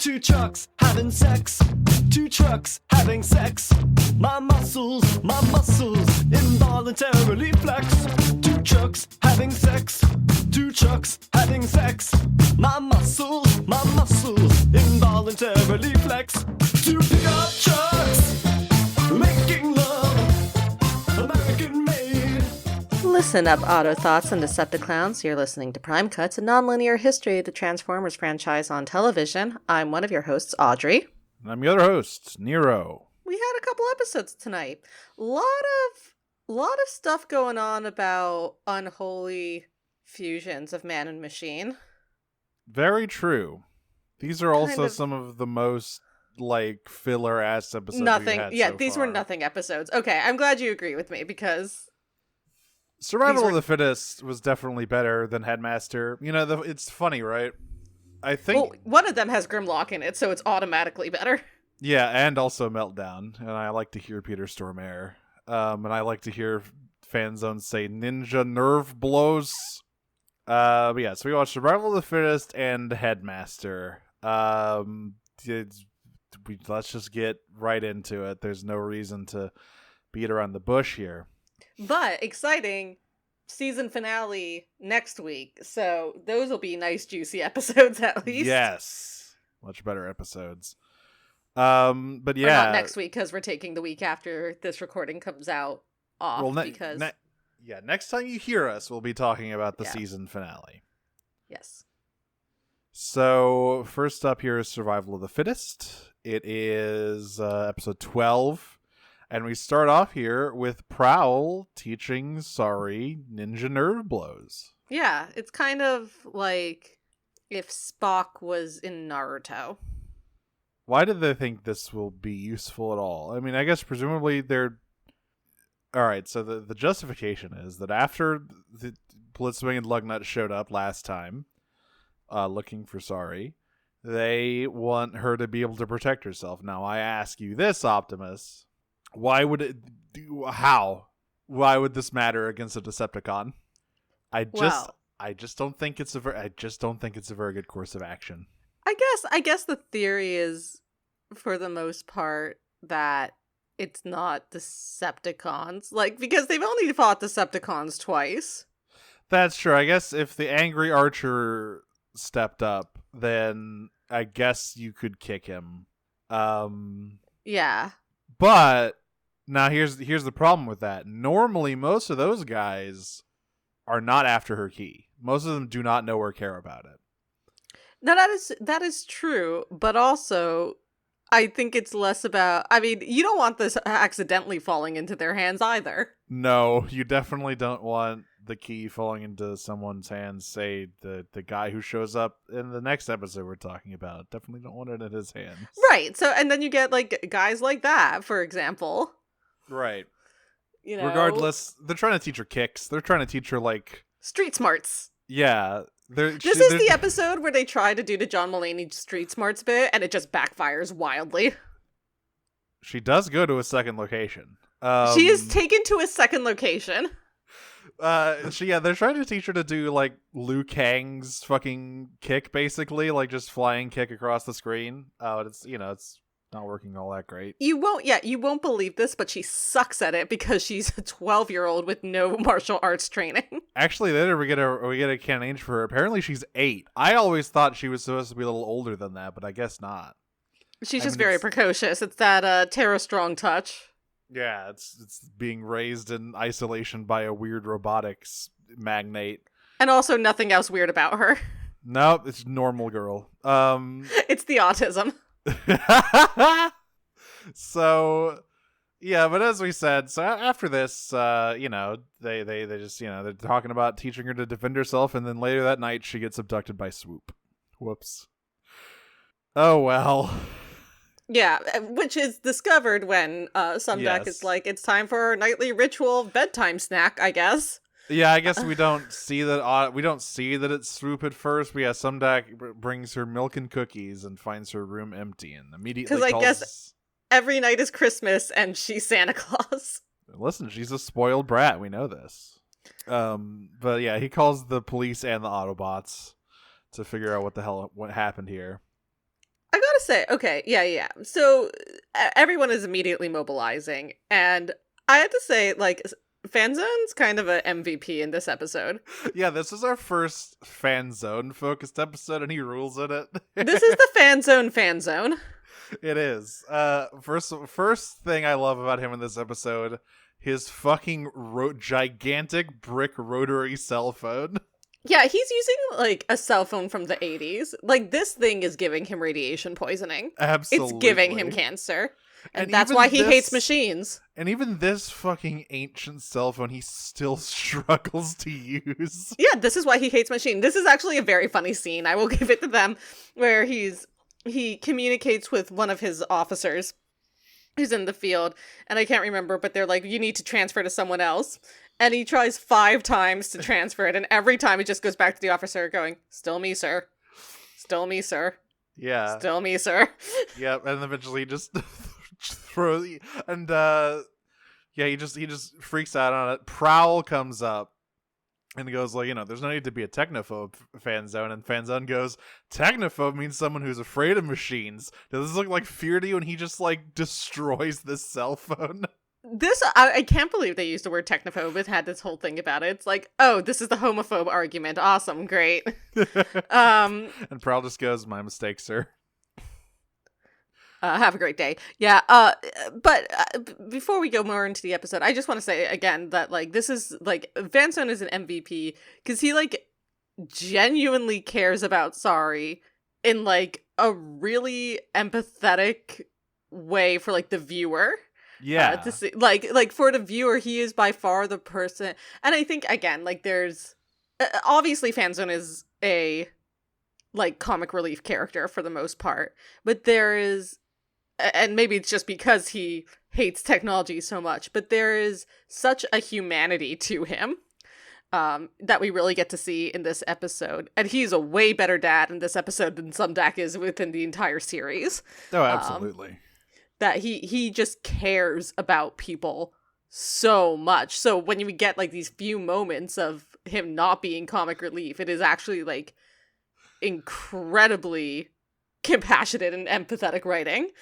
Two trucks having sex. Two trucks having sex. My muscles involuntarily flex. Two trucks having sex. Two trucks having sex. My muscles involuntarily flex. Two pickup trucks making love, American made. Listen up, Autothoughts and Decepticlowns. You're listening to Prime Cuts, a non-linear history of the Transformers franchise on television. I'm one of your hosts, Audrey. And I'm your other host, Nero. We had a couple episodes tonight. Lot of stuff going on about unholy fusions of man and machine. Very true. These are also some of the most, filler-ass episodes we've had these so were far. nothing episodes. Okay, I'm glad you agree with me, because Survival of the Fittest was definitely better than Headmaster. You know, it's funny, right? I think... Well, one of them has Grimlock in it, so it's automatically better. Yeah, and also Meltdown. And I like to hear Peter Stormare. And I like to hear Fanzone say ninja nerve blows. But yeah, so we watched Survival of the Fittest and Headmaster. Let's just get right into it. There's no reason to beat around the bush here. But exciting season finale next week. So those will be nice, juicy episodes at least. Yes. Much better episodes. But yeah. Or not next week, because we're taking the week after this recording comes out off. Well, because next time you hear us, we'll be talking about the season finale. Yes. So, first up here is Survival of the Fittest. It is episode 12. And we start off here with Prowl teaching Sorry ninja nerve blows. Yeah, it's kind of like if Spock was in Naruto. Why did they think this will be useful at all? I mean, I guess presumably they're... Alright, so the justification is that after the Blitzwing and Lugnut showed up last time, looking for Sorry, they want her to be able to protect herself. Now, I ask you this, Optimus... Why would it Why would this matter against a Decepticon? I just don't think it's a very good course of action. I guess the theory is, for the most part, that it's not Decepticons. Because they've only fought Decepticons twice. That's true. I guess if the angry archer stepped up, then I guess you could kick him. Yeah. But now here's the problem with that. Normally, most of those guys are not after her key. Most of them do not know or care about it. Now that is true, but also I think it's less about... I mean, you don't want this accidentally falling into their hands either. No, you definitely don't want the key falling into someone's hands. Say the guy who shows up in the next episode we're talking about. Definitely don't want it in his hands. Right. So, and then you get guys like that, for example. Right. You know, regardless, they're trying to teach her kicks. They're trying to teach her street smarts. Yeah. This is the episode where they try to do the John Mulaney street smarts bit, and it just backfires wildly. She does go to a second location. She is taken to a second location. They're trying to teach her to do Liu Kang's fucking kick, basically, just flying kick across the screen. It's not working all that great. You won't believe this, but she sucks at it because she's a 12-year-old with no martial arts training. Actually, later we get a canon age for her. Apparently she's 8. I always thought she was supposed to be a little older than that, but I guess not. She's just very precocious. It's that Terra Strong touch. Yeah, it's being raised in isolation by a weird robotics magnate. And also nothing else weird about her. Nope, it's normal girl. It's the autism. So, yeah, but as we said, so after this, they just, they're talking about teaching her to defend herself, and then later that night she gets abducted by Swoop. Whoops. Oh, well. Yeah, which is discovered when Sumdac is like, it's time for our nightly ritual bedtime snack, I guess. Yeah, I guess we don't see that. We don't see that it's Swoop at first. But yeah, Sumdac brings her milk and cookies and finds her room empty and immediately calls... Because I guess every night is Christmas and she's Santa Claus. Listen, she's a spoiled brat. We know this. But yeah, he calls the police and the Autobots to figure out what happened here. I gotta gotta say, okay, yeah. So everyone is immediately mobilizing, and I had to say, like, Fanzone's kind of a MVP in this episode. Yeah, this is our first Fanzone focused episode, and he rules in it. This is the Fanzone. It is. First thing I love about him in this episode, his fucking gigantic brick rotary cell phone. Yeah, he's using, like, a cell phone from the 80s. Like, this thing is giving him radiation poisoning. Absolutely. It's giving him cancer. And that's even why he hates machines. And even this fucking ancient cell phone, he still struggles to use. Yeah, this is why he hates machines. This is actually a very funny scene. I will give it to them, where he communicates with one of his officers who's in the field, and I can't remember, but they're like, you need to transfer to someone else. And he tries 5 times to transfer it, and every time it just goes back to the officer going, still me, sir. Still me, sir. Yeah. Still me, sir. Yep, and eventually he just throws, and he just freaks out on it. Prowl comes up and goes like, there's no need to be a technophobe, Fanzone. And Fanzone goes, technophobe means someone who's afraid of machines. Does this look like fear to you? And he just like destroys this cell phone. I can't believe they used the word technophobe. It had this whole thing about it. It's like, oh, this is the homophobe argument. Awesome, great. And Prowl just goes, my mistake, sir. Have a great day. Yeah, but before we go more into the episode, I just want to say again that, like, this is, like, Fanzone is an MVP because he, like, genuinely cares about Sari in, like, a really empathetic way for, like, the viewer. Yeah. To see, like for the viewer, he is by far the person. And I think, again, like, there's obviously Fanzone is a, like, comic relief character for the most part, but there is, and maybe it's just because he hates technology so much, but there is such a humanity to him that we really get to see in this episode. And he's a way better dad in this episode than some Dak is within the entire series. Oh, absolutely. That he just cares about people so much. So when you get, like, these few moments of him not being comic relief, it is actually, like, incredibly compassionate and empathetic writing.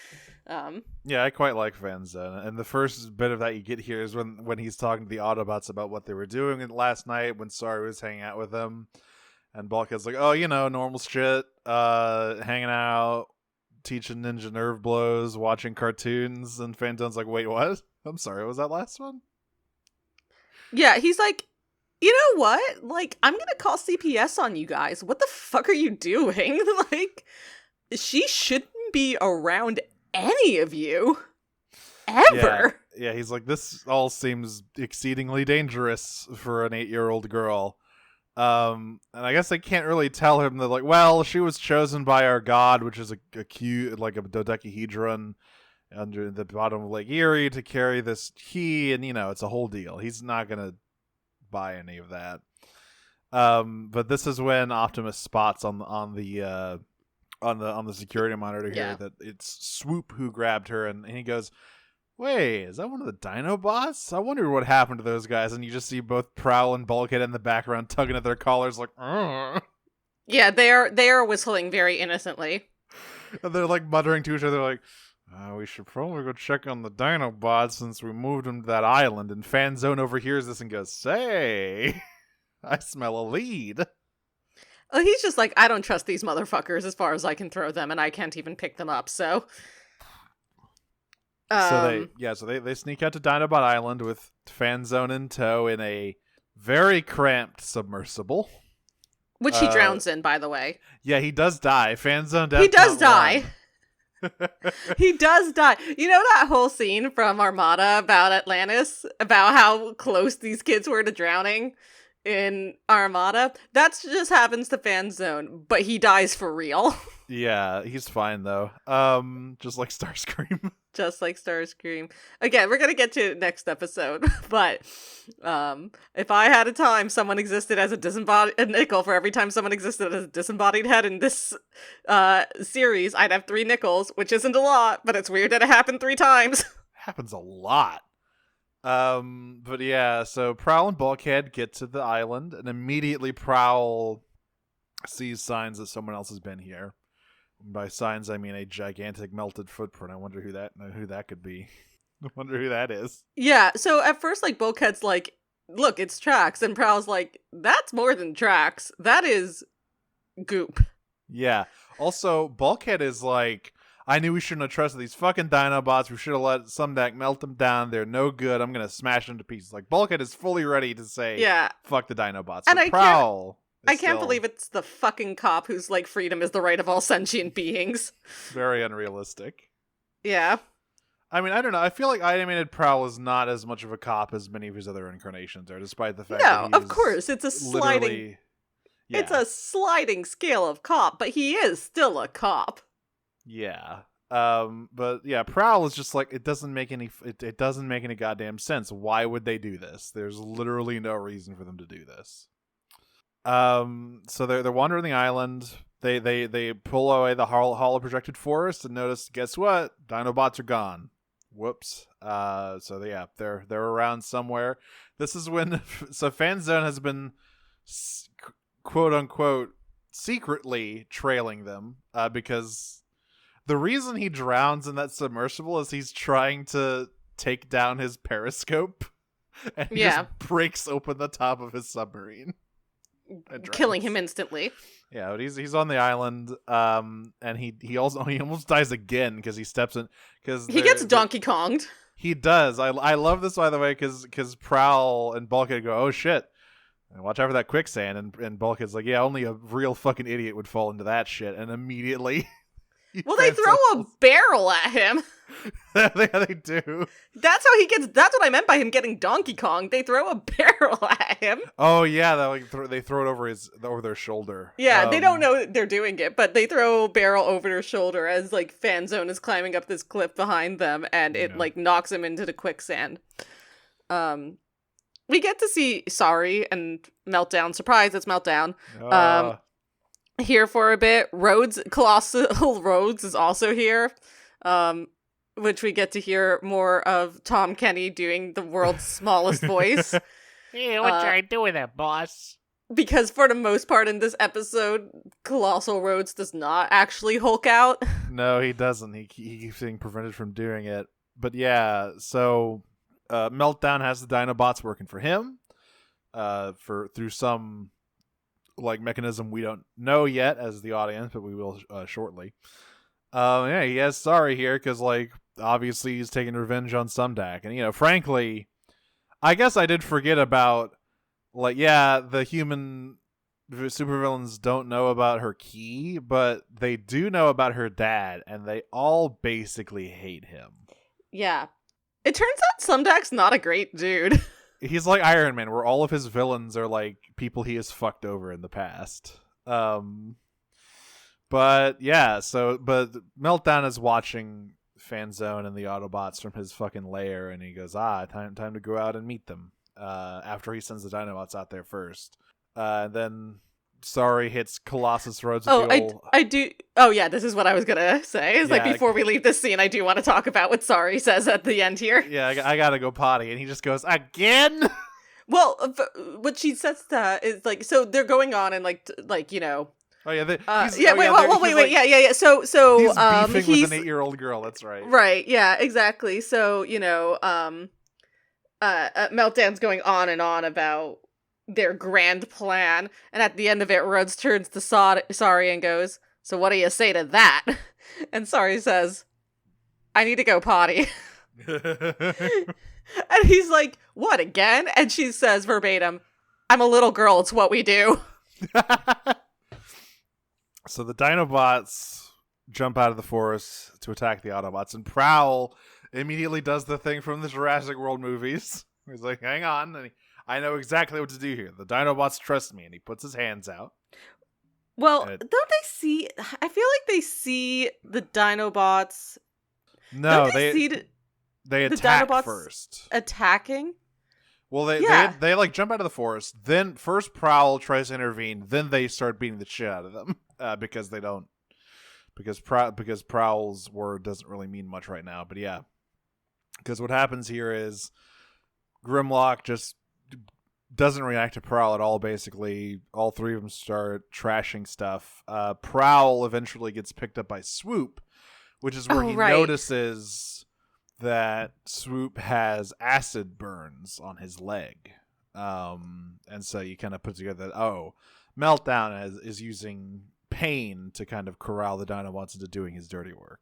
Yeah, I quite like Fanzone, and the first bit of that you get here is when he's talking to the Autobots about what they were doing last night when Sari was hanging out with them, and Bulkhead's like, oh, normal shit, hanging out, teaching ninja nerve blows, watching cartoons, and Fanzone's like, wait, what? I'm sorry, what was that last one? Yeah, he's like, you know what? Like, I'm gonna call CPS on you guys. What the fuck are you doing? Like, she shouldn't be around any of you. Ever. Yeah, he's like, this all seems exceedingly dangerous for an 8-year-old girl. And I guess I can't really tell him that, like, well, she was chosen by our god, which is a cute, like, a dodecahedron under the bottom of Lake Erie to carry this key, and it's a whole deal. He's not gonna buy any of that. But this is when Optimus spots on the security monitor here that it's Swoop who grabbed her, and he goes, wait, is that one of the Dinobots? I wonder what happened to those guys. And you just see both Prowl and Bulkhead in the background tugging at their collars like, Ugh. Yeah, they are whistling very innocently. And they're like muttering to each other like, we should probably go check on the Dinobots since we moved them to that island. And Fanzone overhears this and goes, say, I smell a lead. Oh, he's just like, I don't trust these motherfuckers as far as I can throw them, and I can't even pick them up, so... So they sneak out to Dinobot Island with Fanzone in tow in a very cramped submersible, which he drowns in, by the way. Yeah, he does die. Fanzone. He does die. He does die. You know that whole scene from Armada about Atlantis, about how close these kids were to drowning in Armada? That just happens to Fanzone, but he dies for real. Yeah, he's fine though. Just like Starscream. Just like Starscream. Again, we're gonna get to it next episode, but if I had a time someone existed as a nickel for every time someone existed as a disembodied head in this series, I'd have 3 nickels, which isn't a lot, but it's weird that it happened 3 times. Happens a lot. But yeah, so Prowl and Bulkhead get to the island, and immediately Prowl sees signs that someone else has been here. By signs, I mean a gigantic melted footprint. I wonder who that could be. I wonder who that is. Yeah, so at first, like, Bulkhead's like, look, it's tracks, and Prowl's like, that's more than tracks. That is goop. Yeah. Also, Bulkhead is like, I knew we shouldn't have trusted these fucking Dinobots. We should have let Sumdac melt them down. They're no good. I'm going to smash them to pieces. Like, Bulkhead is fully ready to say, Yeah. fuck the Dinobots. And But Prowl I can't believe it's the fucking cop who's like, freedom is the right of all sentient beings. very unrealistic. Yeah. I mean, I don't know. I feel like animated Prowl is not as much of a cop as many of his other incarnations are, despite the fact that No, of course, it's a sliding... Yeah. It's a sliding scale of cop, but he is still a cop. Yeah. But yeah, Prowl is just like, it doesn't make any goddamn sense. Why would they do this? There's literally no reason for them to do this. So they're wandering the island. They pull away the hollow projected forest and notice, guess what? Dinobots are gone. Whoops. So they're around somewhere. This is when Fanzone has been quote unquote secretly trailing them because the reason he drowns in that submersible is he's trying to take down his periscope and he just breaks open the top of his submarine, killing him instantly. Yeah, but he's on the island, and he almost dies again because he steps in because he gets Donkey Konged. He does. I love this, by the way, because Prowl and Bulkhead go, oh shit, and watch out for that quicksand, and Bulkhead's like, yeah, only a real fucking idiot would fall into that shit, and immediately. Well, they throw a barrel at him. They do. That's how he gets. That's what I meant by him getting Donkey Kong. They throw a barrel at him. Oh yeah, they throw it over their shoulder. Yeah, they don't know they're doing it, but they throw a barrel over their shoulder as like Fanzone is climbing up this cliff behind them, and it like knocks him into the quicksand. We get to see Sorry and Meltdown. Surprise, it's Meltdown. Here for a bit. Colossal Rhodes is also here, which we get to hear more of Tom Kenny doing the world's smallest voice. Hey, what should I do with it, boss? Because for the most part in this episode, Colossal Rhodes does not actually Hulk out. No, he doesn't. He keeps being prevented from doing it. But yeah, so Meltdown has the Dinobots working for him through some like mechanism we don't know yet as the audience, but we will shortly. Yeah, he has Sorry here because like obviously he's taking revenge on Sumdac, and frankly, I guess I did forget about like the human supervillains don't know about her key, but they do know about her dad, and they all basically hate him. Yeah, it turns out Sumdac's not a great dude. He's like Iron Man, where all of his villains are like people he has fucked over in the past. But Meltdown is watching Fanzone and the Autobots from his fucking lair, and he goes, time to go out and meet them. After he sends the Dinobots out there first. Then Sorry hits Colossus Rhodes. I do. Oh yeah, this is what I was gonna say. It's like before we leave this scene, I do want to talk about what Sorry says at the end here. Yeah, I gotta go potty, and he just goes again. Well, what she says is like, so they're going on and like. Oh yeah, wait. Yeah. So he's beefing with an 8-year-old girl. That's right. Right. Yeah. Exactly. So Meltdown's going on and on about their grand plan, and at the end of it, Rhodes turns to Sorry and goes, "So what do you say to that?" And Sorry says, "I need to go potty." And he's like, "What, again?" And she says verbatim, "I'm a little girl, it's what we do." So the Dinobots jump out of the forest to attack the Autobots, and Prowl immediately does the thing from the Jurassic World movies. He's like, hang on, and I know exactly what to do here. The Dinobots trust me, and he puts his hands out. Well, don't they see... I feel like they see the Dinobots... No, they attack Dinobots first. Attacking? Well, they like jump out of the forest. Then first Prowl tries to intervene. Then they start beating the shit out of them because they don't. Because Prowl's word doesn't really mean much right now. But yeah, because what happens here is Grimlock just doesn't react to Prowl at all, basically. All three of them start trashing stuff. Prowl eventually gets picked up by Swoop, which is where he notices that Swoop has acid burns on his leg. And so you kind of put together that, Meltdown is using pain to kind of corral the Dinobots into doing his dirty work.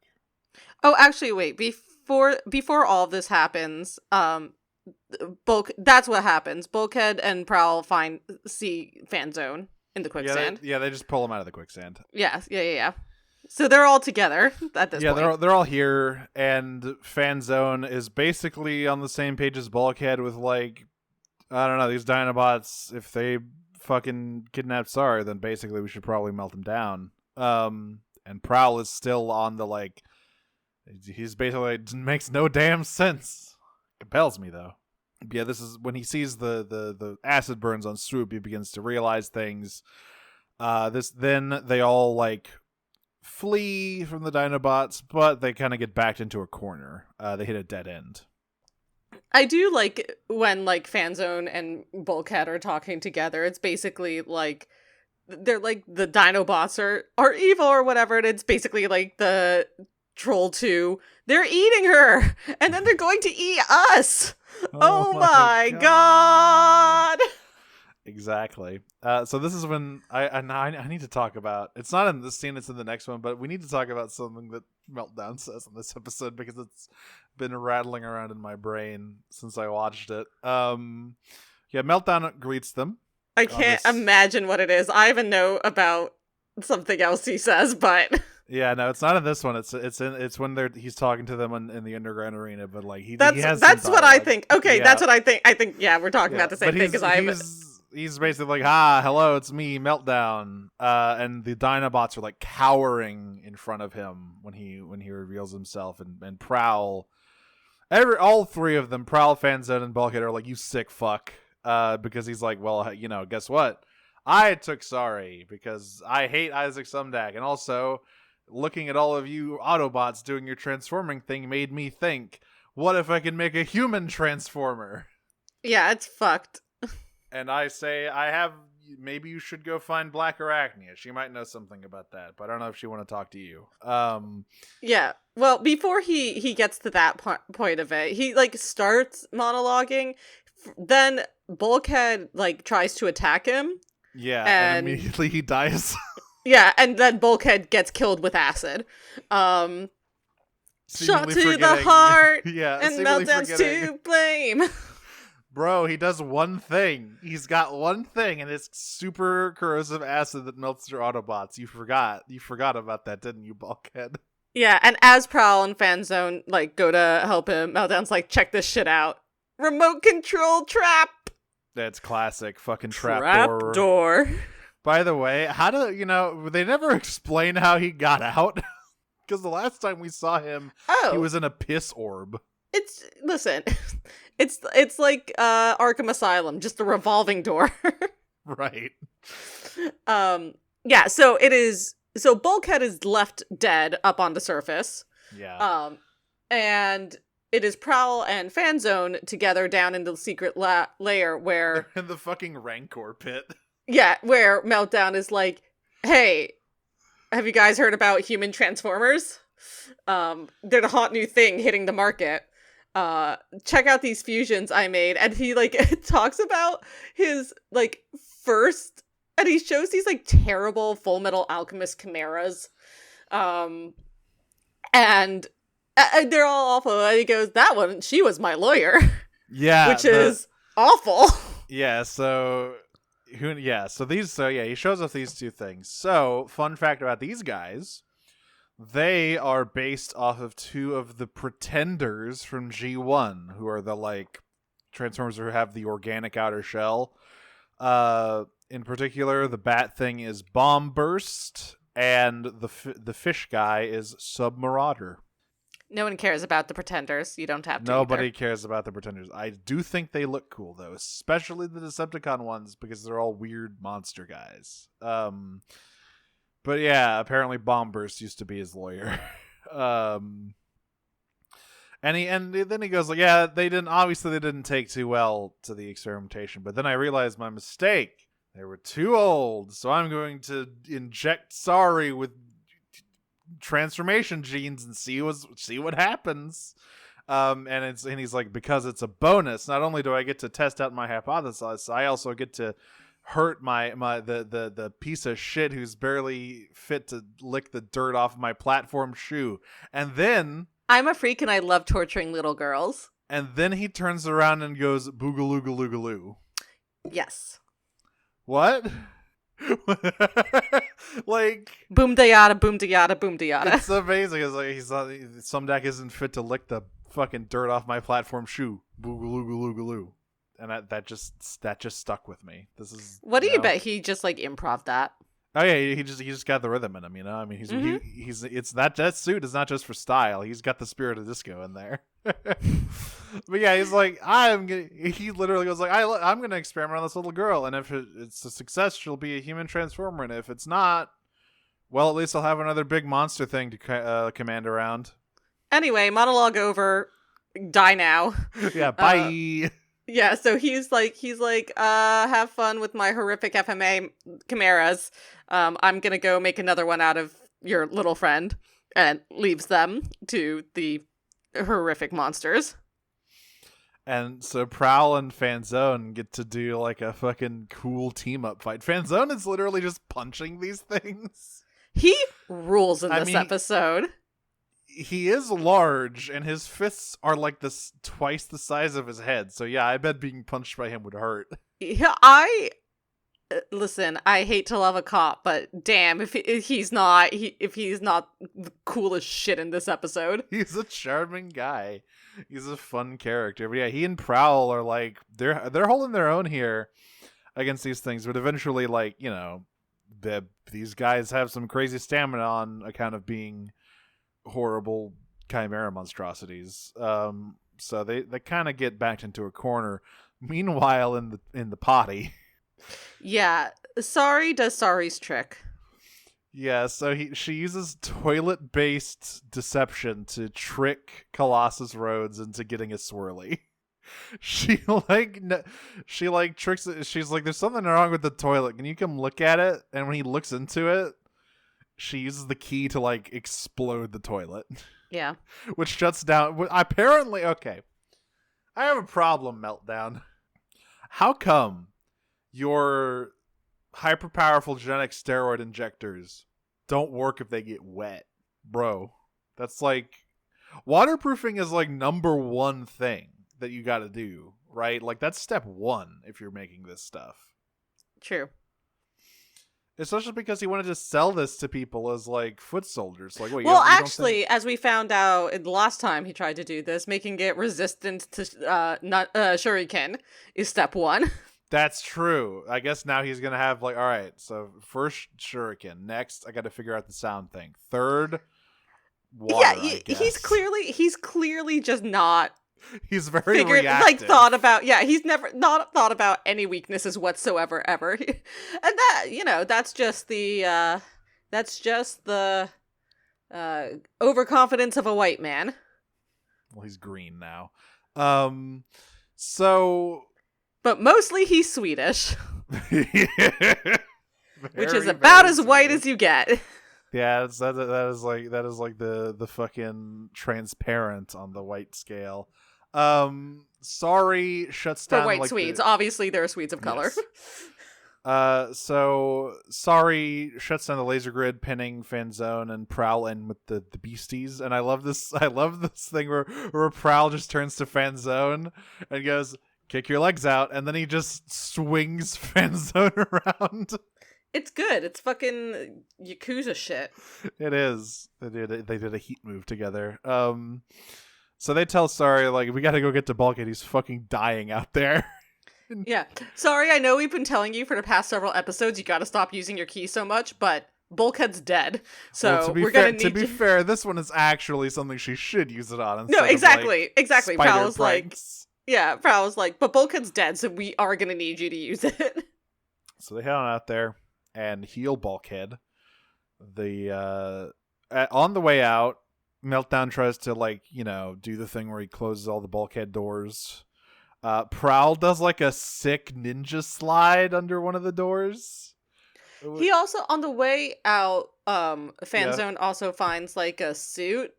Oh, actually, wait. Before all of this happens, that's what happens. Bulkhead and Prowl see Fanzone in the quicksand. They just pull him out of the quicksand. Yeah. So they're all together at this point. Yeah, they're all here, and Fanzone is basically on the same page as Bulkhead with, like, I don't know, these Dinobots, if they fucking kidnap Sar, then basically we should probably melt them down. And Prowl is still on the, like, he's basically, it makes no damn sense. Compels me, though. Yeah, this is when he sees the acid burns on Swoop, he begins to realize things. Then they all, like, flee from the Dinobots, but they kind of get backed into a corner. They hit a dead end. I do like when, like, Fanzone and Bulkhead are talking together. It's basically like they're like the Dinobots are evil or whatever, and it's basically like the Troll 2. They're eating her, and then they're going to eat us. Oh my god. Exactly. So this is when I need to talk about. It's not in this scene; it's in the next one. But we need to talk about something that Meltdown says in this episode because it's been rattling around in my brain since I watched it. Meltdown greets them. I can't imagine what it is. I have a note about something else he says, but yeah, no, it's not in this one. It's when he's talking to them in the underground arena. But like he has that's what I think. Okay, that's what I think. I think we're talking about the same thing because he's basically like, hello, it's me, Meltdown. And the Dinobots are like cowering in front of him when he reveals himself, and Prowl. All three of them, Prowl, Fanzone, and Bulkhead, are like, you sick fuck. Because he's like, well, guess what? I took sorry because I hate Isaac Sumdac. And also, looking at all of you Autobots doing your transforming thing made me think, what if I could make a human transformer? Yeah, it's fucked. And I say, maybe you should go find Black Arachnia. She might know something about that, but I don't know if she want to talk to you. Yeah. Well, before he gets to that point of it, he like starts monologuing. Then Bulkhead like tries to attack him. Yeah, and immediately he dies. Yeah, and then Bulkhead gets killed with acid. Shot to the heart. Yeah, and Meltdown's to blame. Bro, he does one thing. He's got one thing, and it's super corrosive acid that melts your Autobots. You forgot. You forgot about that, didn't you, Bulkhead? Yeah, and as Prowl and Fanzone like go to help him, Meltdown's like, check this shit out. Remote control trap. That's classic fucking trap door. By the way, they never explain how he got out. Because the last time we saw him, he was in a piss orb. It's like Arkham Asylum, just a revolving door. Right. Yeah, so Bulkhead is left dead up on the surface. Yeah. And it is Prowl and Fanzone together down in the secret lair where in the fucking Rancor pit. Yeah, where Meltdown is like, "Hey, have you guys heard about human transformers? They're the hot new thing hitting the market. Check out these fusions I made." And he like talks about his like first, and he shows these like terrible Full Metal Alchemist chimeras, and they're all awful. And he goes, "That one, she was my lawyer." Yeah, which is awful. Yeah. So he shows us these two things. So, fun fact about these guys. They are based off of two of the pretenders from G1, who are the, like, Transformers who have the organic outer shell. In particular, the bat thing is Bomb Burst, and the fish guy is Submarauder. No one cares about the pretenders. You don't have to. Nobody cares about the pretenders. I do think they look cool, though, especially the Decepticon ones, because they're all weird monster guys. But yeah, apparently Bomb Burst used to be his lawyer. And then he goes like, yeah, they didn't take too well to the experimentation, but then I realized my mistake. They were too old, so I'm going to inject Sorry with transformation genes and see what happens. And he's like, because it's a bonus. Not only do I get to test out my hypothesis, I also get to hurt the piece of shit who's barely fit to lick the dirt off my platform shoe. And then I'm a freak and I love torturing little girls. And then he turns around and goes boogaloo. Yes. What? Like boom da yada, boom da yada, boom da yada. It's amazing. It's like some deck isn't fit to lick the fucking dirt off my platform shoe. Boogaloo. And that just stuck with me. This is what do you bet he just like improv that? Oh yeah, he just got the rhythm in him, you know. I mean, he's it's that suit is not just for style. He's got the spirit of disco in there. But yeah, he's like, he literally goes like, I'm gonna experiment on this little girl, and if it's a success, she'll be a human transformer, and if it's not, well, at least I'll have another big monster thing to command around. Anyway, monologue over. Die now. Yeah, bye. Yeah, so he's like, have fun with my horrific FMA chimeras. I'm gonna go make another one out of your little friend, and leaves them to the horrific monsters. And so Prowl and Fanzone get to do like a fucking cool team up fight. Fanzone is literally just punching these things. He rules in this episode. He is large, and his fists are like this twice the size of his head. So yeah, I bet being punched by him would hurt. Yeah, listen. I hate to love a cop, but damn, if he's not the coolest shit in this episode. He's a charming guy. He's a fun character. But yeah, he and Prowl are like they're holding their own here against these things. But eventually, like, you know, these guys have some crazy stamina on account of being horrible chimera monstrosities. So they kind of get backed into a corner. Meanwhile, in the potty. Yeah, Sorry does Sorry's trick. Yeah, so she uses toilet-based deception to trick Colossus Rhodes into getting a swirly. She tricks it. She's like, "There's something wrong with the toilet. Can you come look at it?" And when he looks into it, she uses the key to like explode the toilet. Yeah. Which shuts down. Apparently, okay. I have a problem, Meltdown. How come your hyper powerful genetic steroid injectors don't work if they get wet? Bro, that's like waterproofing is like number one thing that you got to do, right? Like that's step one if you're making this stuff. True. Especially because he wanted to sell this to people as like foot soldiers. Like, wait, well, actually, as we found out the last time he tried to do this, making it resistant to shuriken is step one. That's true. I guess now he's gonna have like, all right. So first shuriken. Next, I got to figure out the sound thing. Third, water. Yeah, he's clearly just not. He's very reactive. Like thought about. Yeah, he's never not thought about any weaknesses whatsoever ever. And that, you know, that's just the overconfidence of a white man. Well, he's green now. So. But mostly he's Swedish. Which is very, about very as white Swedish. as you get. Yeah, that is like the fucking transparent on the white scale. Sorry shuts down for white like Swedes. Obviously, there are Swedes of color. Yes. So Sorry shuts down the laser grid, pinning Fanzone and Prowl in with the beasties. And I love this thing where Prowl just turns to Fanzone and goes, "Kick your legs out," and then he just swings Fanzone around. It's good. It's fucking Yakuza shit. It is. They did a heat move together. So they tell Sorry, like, we gotta go get to Bulkhead. He's fucking dying out there. Yeah. Sorry, I know we've been telling you for the past several episodes you gotta stop using your key so much, but Bulkhead's dead. So well, gonna need to be fair, this one is actually something she should use it on. No, exactly. Of, like, exactly. Prowl's like, yeah, Prowl's like, but Bulkhead's dead, so we are gonna need you to use it. So they head on out there and heal Bulkhead. On the way out, Meltdown tries to, like, do the thing where he closes all the bulkhead doors. Prowl does, like, a sick ninja slide under one of the doors. He also, on the way out, Fanzone also finds, like, a suit,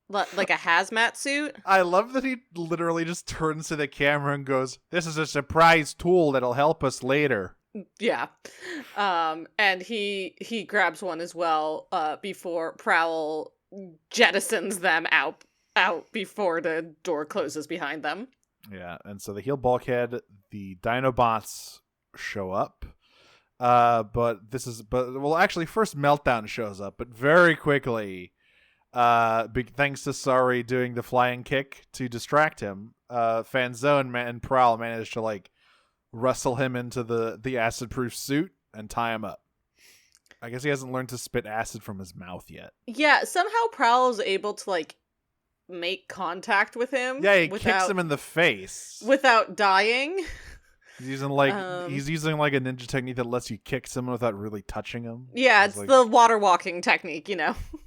like a hazmat suit. I love that he literally just turns to the camera and goes, "This is a surprise tool that'll help us later." Yeah. And he grabs one as well, before Prowl jettisons them out before the door closes behind them. Yeah, and so they heal Bulkhead. The Dinobots show up. But actually first Meltdown shows up, but very quickly, thanks to Sari doing the flying kick to distract him, Fanzone and Prowl managed to, like, wrestle him into the acid-proof suit and tie him up. I guess he hasn't learned to spit acid from his mouth yet. Yeah, somehow Prowl is able to, like, make contact with him. Yeah, he kicks him in the face without dying. He's using like a ninja technique that lets you kick someone without really touching them. Yeah, it's like the water walking technique,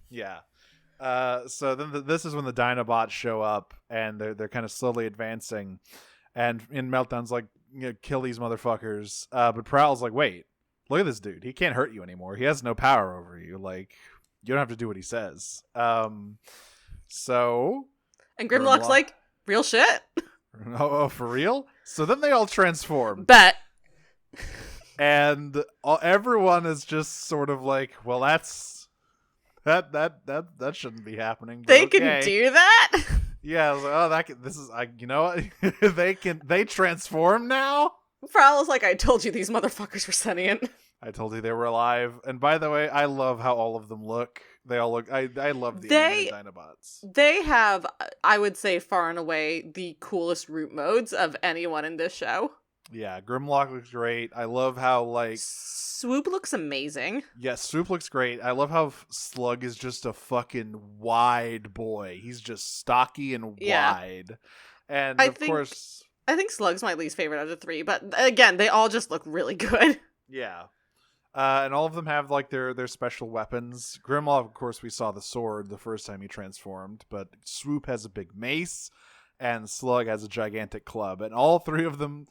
Yeah. So then this is when the Dinobots show up, and they're kind of slowly advancing, and in Meltdown's like, kill these motherfuckers. But Prowl's like, wait, look at this dude. He can't hurt you anymore. He has no power over you. Like, you don't have to do what he says. So. And Grimlock's like, real shit. Oh, for real? So then they all transform. Bet. And everyone is just sort of like, well, that shouldn't be happening. They can do that? Yeah, I was like, you know what? they transform now? Prowl's like, I told you these motherfuckers were sentient. I told you they were alive. And by the way, I love how all of them look. They all look, I love the Dinobots. They have, I would say, far and away the coolest root modes of anyone in this show. Yeah, Grimlock looks great. I love how, like, Swoop looks amazing. Yeah, Swoop looks great. I love how Slug is just a fucking wide boy. He's just stocky and wide. And I think Slug's my least favorite of the three, but again, they all just look really good. Yeah. And all of them have, like, their special weapons. Grimlock, of course, we saw the sword the first time he transformed, but Swoop has a big mace, and Slug has a gigantic club. And all three of them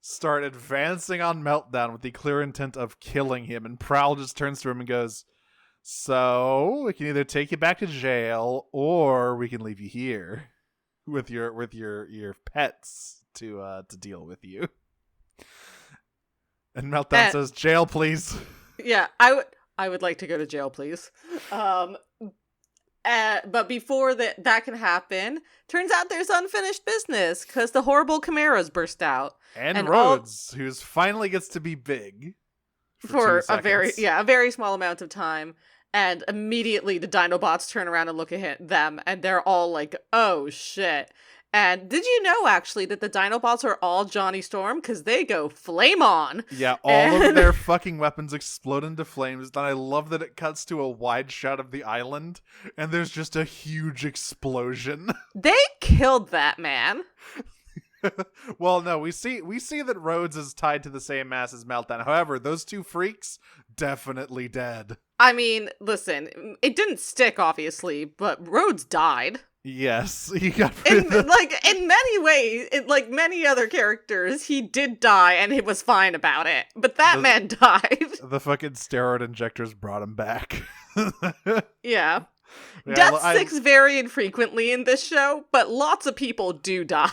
start advancing on Meltdown with the clear intent of killing him. And Prowl just turns to him and goes, "So, we can either take you back to jail, or we can leave you here with your pets to deal with you." And Meltdown says, "Jail, please." Yeah, I would like to go to jail, please. But before that can happen, turns out there's unfinished business because the horrible chimeras burst out. And Rhodes, who finally gets to be big for a very small amount of time. And immediately the Dinobots turn around and look at them, and they're all like, "Oh shit." And did you know, actually, that the Dinobots are all Johnny Storm? Because they go flame on. Yeah, all of their fucking weapons explode into flames. And I love that it cuts to a wide shot of the island, and there's just a huge explosion. They killed that man. Well, no, we see that Rhodes is tied to the same mass as Meltdown. However, those two freaks, definitely dead. I mean, listen, it didn't stick, obviously, but Rhodes died. Yes, he got in many ways, like many other characters, he did die and he was fine about it. But that man died. The fucking steroid injectors brought him back. Yeah. Death sticks very infrequently in this show, but lots of people do die.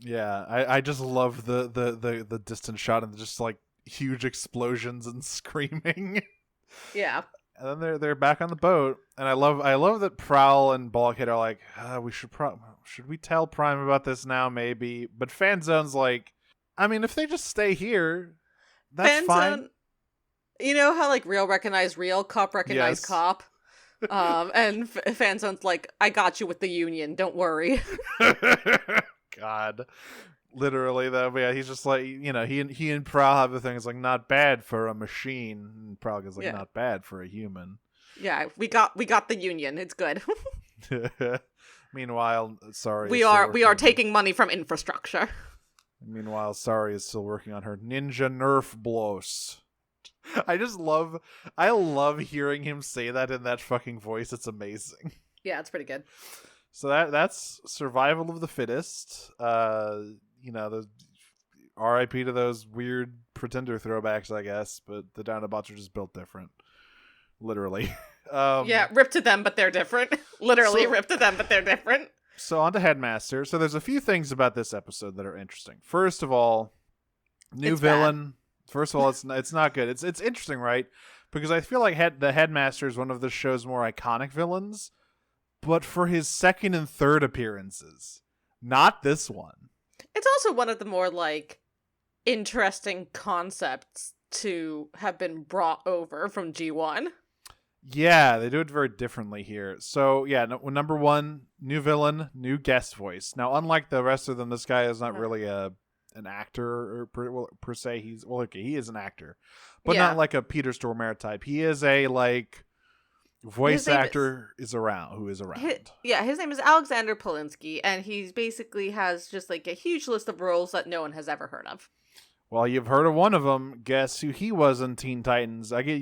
Yeah, I just love the distant shot and just like huge explosions and screaming. Yeah. And then they're back on the boat, and I love that Prowl and Bulkhead are like, should we tell Prime about this now? Maybe, but Fanzone's like, I mean, if they just stay here, that's fine. You know how like real recognize real, cop recognize cop, and Fanzone's like, I got you with the union, don't worry. God. Literally, though, but yeah, he's just like, he and Prowl have the thing. It's like, not bad for a machine. And Prowl goes like, not bad for a human. Yeah, we got the union. It's good. Meanwhile, Sari. We are taking money from infrastructure. Meanwhile, Sari is still working on her ninja nerf blows. I love hearing him say that in that fucking voice. It's amazing. Yeah, it's pretty good. So that's survival of the fittest. The R.I.P. to those weird Pretender throwbacks, I guess. But the Dinobots are just built different, literally. Yeah, rip to them, but they're different. Literally, rip to them, but they're different. So on to Headmaster. So there's a few things about this episode that are interesting. First of all, new villain. Bad. First of all, it's not good. It's interesting, right? Because I feel like the Headmaster is one of the show's more iconic villains, but for his second and third appearances, not this one. It's also one of the more interesting concepts to have been brought over from G1. Yeah, they do it very differently here. So, yeah, number one, new villain, new guest voice. Now, unlike the rest of them, this guy is not really an actor or per se. He is an actor, but not like a Peter Stormare type. He is a voice actor who is around. His name is Alexander Polinsky, and he basically has just a huge list of roles that no one has ever heard of. Well, you've heard of one of them. Guess who he was in Teen Titans? I give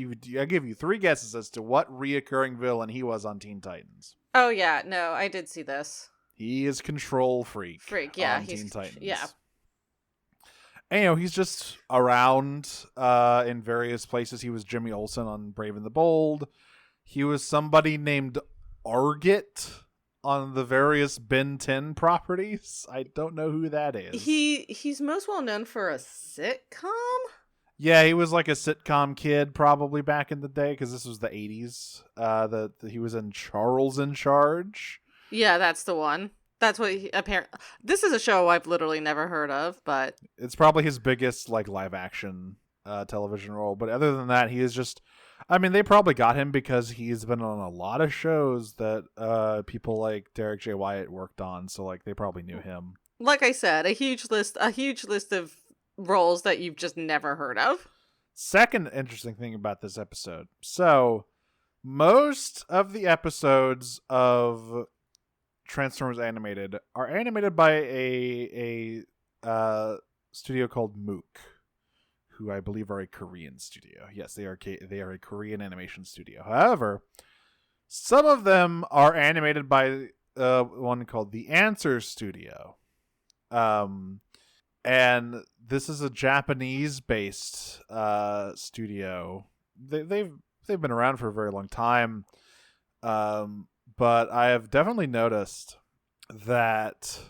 you 3 guesses as to what reoccurring villain he was on Teen Titans. Oh yeah, no, I did see this. He is Control Freak. Yeah, on Teen Titans. Yeah. And, he's just around in various places. He was Jimmy Olsen on Brave and the Bold. He was somebody named Argit on the various Ben 10 properties. I don't know who that is. He's most well known for a sitcom? Yeah, he was like a sitcom kid probably back in the day, because this was the 80s. He was in Charles in Charge. Yeah, that's the one. That's what apparently. This is a show I've literally never heard of, but it's probably his biggest live action television role. But other than that, he is just. I mean, they probably got him because he's been on a lot of shows that people like Derek J. Wyatt worked on, so they probably knew him. Like I said, a huge list of roles that you've just never heard of. Second interesting thing about this episode. So, most of the episodes of Transformers Animated are animated by a studio called Mook, who I believe are a Korean studio. Yes, they are a Korean animation studio. However, some of them are animated by one called the Answer Studio. And this is a Japanese-based studio. They've been around for a very long time. But I have definitely noticed that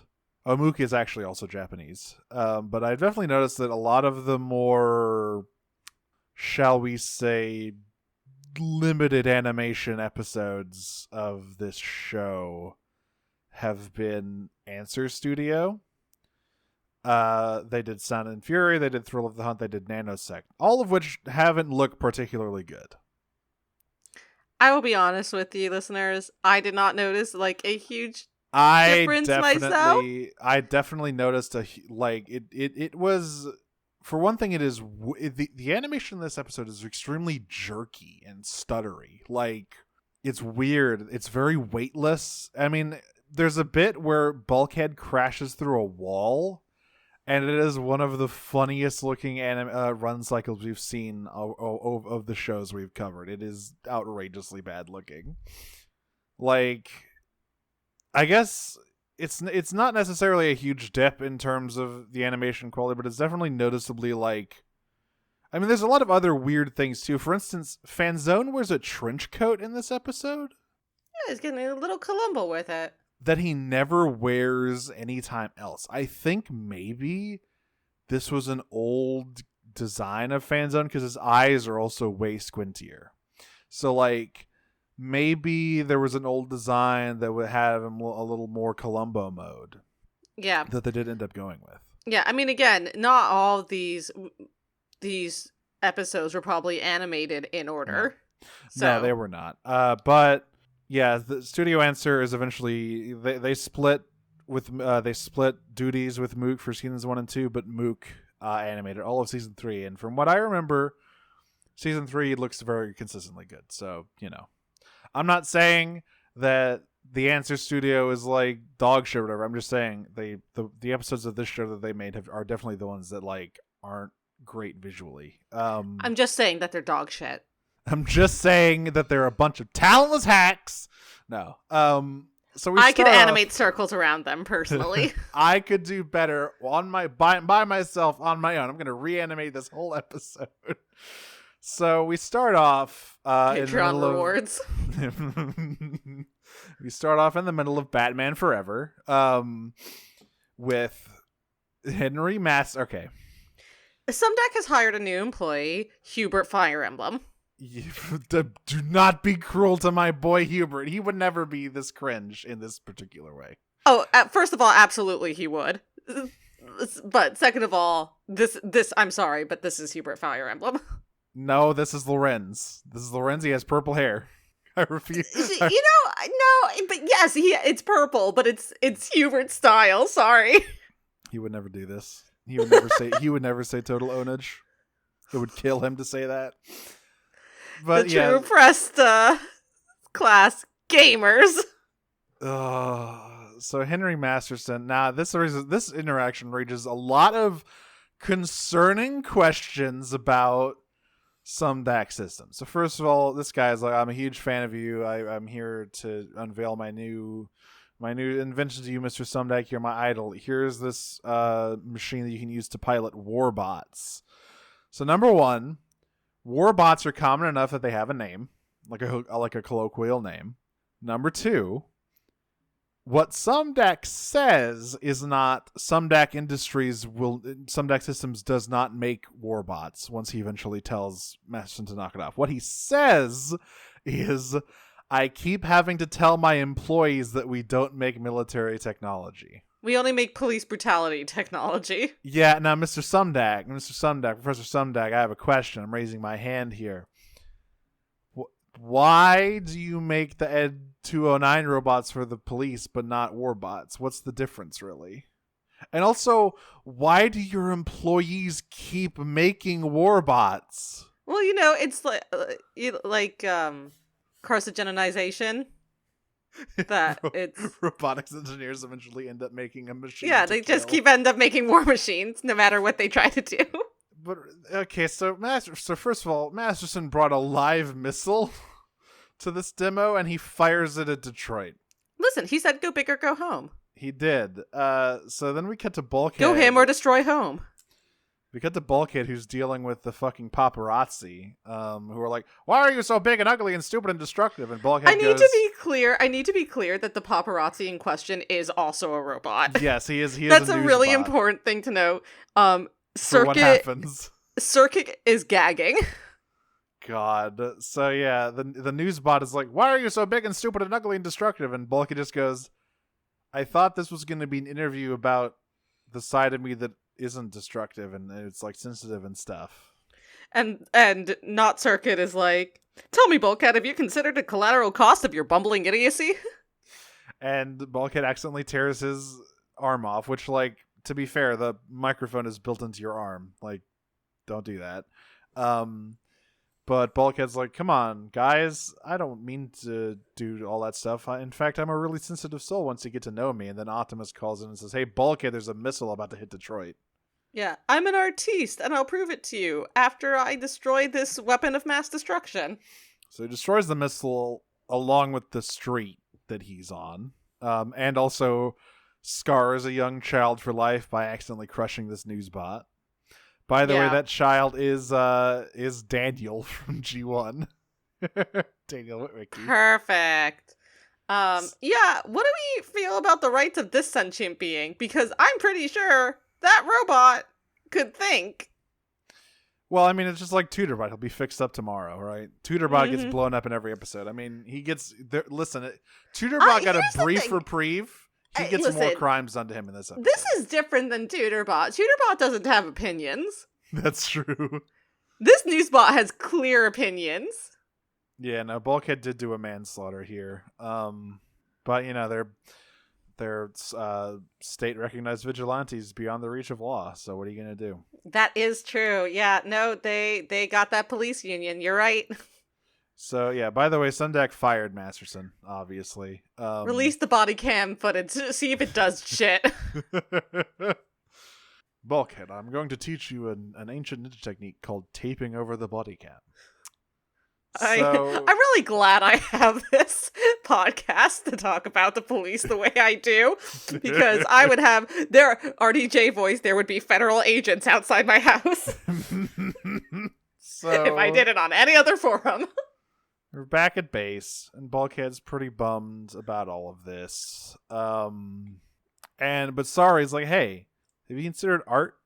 Mook is actually also Japanese. But I've definitely noticed that a lot of the more, shall we say, limited animation episodes of this show have been Answer Studio. They did Sound and Fury, they did Thrill of the Hunt, they did Nanosect. All of which haven't looked particularly good. I will be honest with you, listeners. I did not notice a huge difference myself. I definitely noticed it was, for one thing, it is the animation in this episode is extremely jerky and stuttery. It's weird. It's very weightless. I mean, there's a bit where Bulkhead crashes through a wall, and it is one of the funniest looking run cycles we've seen of the shows we've covered. It is outrageously bad looking. I guess it's not necessarily a huge dip in terms of the animation quality, but it's definitely noticeably I mean, there's a lot of other weird things too. For instance, Fanzone wears a trench coat in this episode. Yeah, he's getting a little Columbo with it. That he never wears anytime else. I think maybe this was an old design of Fanzone because his eyes are also way squintier. So maybe there was an old design that would have him a little more Columbo mode. Yeah. That they did end up going with. Yeah, I mean, again, not all of these episodes were probably animated in order. No, they were not. But yeah, the studio Answer is eventually they split duties with Mook for seasons 1 and 2, but Mook animated all of season 3, and from what I remember, season 3 looks very consistently good. So, I'm not saying that the Answer Studio is dog shit or whatever. I'm just saying the episodes of this show that they made are definitely the ones that aren't great visually. I'm just saying that they're dog shit. I'm just saying that they're a bunch of talentless hacks No. So we I could start off- animate circles around them personally. I could do better by myself on my own. I'm going to reanimate this whole episode. So we start off in the Patreon middle rewards. we start off in the middle of Batman Forever, with Henry Mass. Okay, Sumdeck has hired a new employee, Hubert Fire Emblem. do not be cruel to my boy Hubert. He would never be this cringe in this particular way. Oh, first of all, absolutely he would. But second of all, this I'm sorry, but this is Hubert Fire Emblem. No, this is Lorenz. This is Lorenz. He has purple hair. I refuse. No, but yes, it's purple, but it's Hubert style. Sorry. He would never do this. He would never say total ownage. It would kill him to say that. But the true oppressed class gamers. So Henry Masterson. Now this interaction raises a lot of concerning questions about some DAC systems. So first of all, this guy's like, I'm a huge fan of you. I'm here to unveil my new invention to you, Mr. Sumdac. You're my idol. Here's this machine that you can use to pilot warbots. So number one, warbots are common enough that they have a name, like a colloquial name. Number two, what Sumdac says is not Sumdac Systems does not make warbots once he eventually tells Masterson to knock it off. What he says is, I keep having to tell my employees that we don't make military technology. We only make police brutality technology. Yeah, now Professor Sumdac, I have a question. I'm raising my hand here. Why do you make the Ed 209 robots for the police but not warbots? What's the difference, really? And also, why do your employees keep making warbots? Well, it's like carcinogenization. That it's robotics engineers eventually end up making a machine. Yeah, they just end up making war machines no matter what they try to do. But okay, so first of all, Masterson brought a live missile to this demo, and he fires it at Detroit. Listen, he said, "Go big or go home." He did. So then we cut to Bulkhead. Go him or destroy home. We cut to Bulkhead, who's dealing with the fucking paparazzi, who are like, "Why are you so big and ugly and stupid and destructive?" And Bulkhead I need to be clear that the paparazzi in question is also a robot. Yes, he is. That's a really important thing to know. What happens? Circuit is gagging. God. So yeah, the news bot is like, "Why are you so big and stupid and ugly and destructive?" And Bulkhead just goes, "I thought this was going to be an interview about the side of me that isn't destructive and it's like sensitive and stuff." And not Circuit is like, "Tell me, Bulkhead, have you considered the collateral cost of your bumbling idiocy?" And Bulkhead accidentally tears his arm off, which, like, to be fair, the microphone is built into your arm. Like, don't do that. But Bulkhead's like, "Come on, guys. I don't mean to do all that stuff. In fact, I'm a really sensitive soul once you get to know me." And then Optimus calls in and says, "Hey, Bulkhead, there's a missile about to hit Detroit." Yeah, "I'm an artiste, and I'll prove it to you after I destroy this weapon of mass destruction." So he destroys the missile along with the street that he's on, and also scars a young child for life by accidentally crushing this news bot. By the way, that child is Daniel from G1. Daniel Witwicky. Perfect. Yeah, what do we feel about the rights of this sentient being? Because I'm pretty sure that robot could think. Well, I mean, it's just like Tutorbot. He'll be fixed up tomorrow, right? Tutorbot gets blown up in every episode. I mean, he gets... Listen, Tutorbot got a brief reprieve. He gets more crimes done to him in this episode. This is different than Tutorbot. Tutorbot doesn't have opinions. That's true. This newsbot has clear opinions. Yeah, no, Bulkhead did do a manslaughter here. But, they're state-recognized vigilantes beyond the reach of law, so what are you going to do? That is true. Yeah, no, they got that police union. You're right. So, yeah, by the way, Sumdac fired Masterson, obviously. Release the body cam footage to see if it does shit. Bulkhead, I'm going to teach you an ancient ninja technique called taping over the body cam. So I'm really glad I have this podcast to talk about the police the way I do, because I would have their RDJ voice. There would be federal agents outside my house if I did it on any other forum. We're back at base, and Bulkhead's pretty bummed about all of this. But Sari's like, "Hey, have you considered art?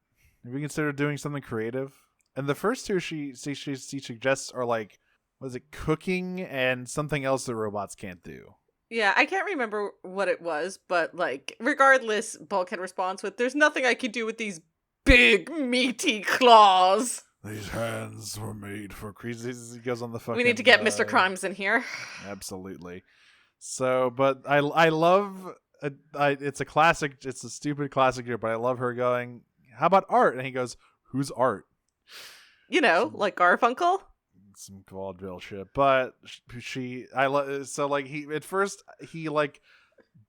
Have you considered doing something creative?" And the first two she suggests are like, was it cooking and something else that robots can't do? Yeah, I can't remember what it was, but like, regardless, Bulkhead responds with, "There's nothing I could do with these big, meaty claws." These hands were made for creases. He goes on the fucking... We need to get Mr. Crimes in here. Absolutely. So, but I love... it's a classic... It's a stupid classic here, but I love her going, "How about art?" And he goes, "Who's art?" You know, like Garfunkel. Some vaudeville shit. But so like at first he like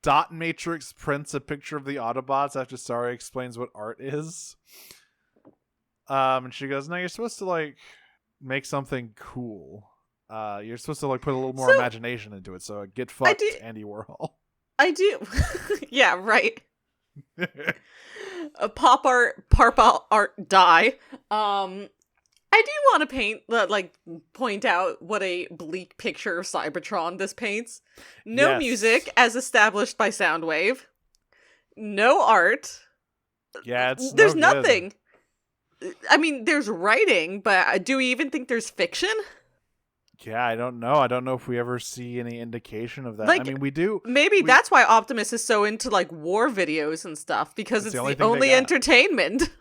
dot matrix prints a picture of the Autobots after Sari explains what art is. And she goes, "No, you're supposed to like make something cool. You're supposed to like put a little more imagination into it. So get fucked, Andy Warhol." I do. Yeah, right. A pop art die. I do want to point out what a bleak picture of Cybertron this paints. No music as established by Soundwave. No art. Yeah, there's nothing. I mean, there's writing, but do we even think there's fiction? Yeah, I don't know. I don't know if we ever see any indication of that. Like, I mean, we do. Maybe that's why Optimus is so into like war videos and stuff, because it's the only entertainment.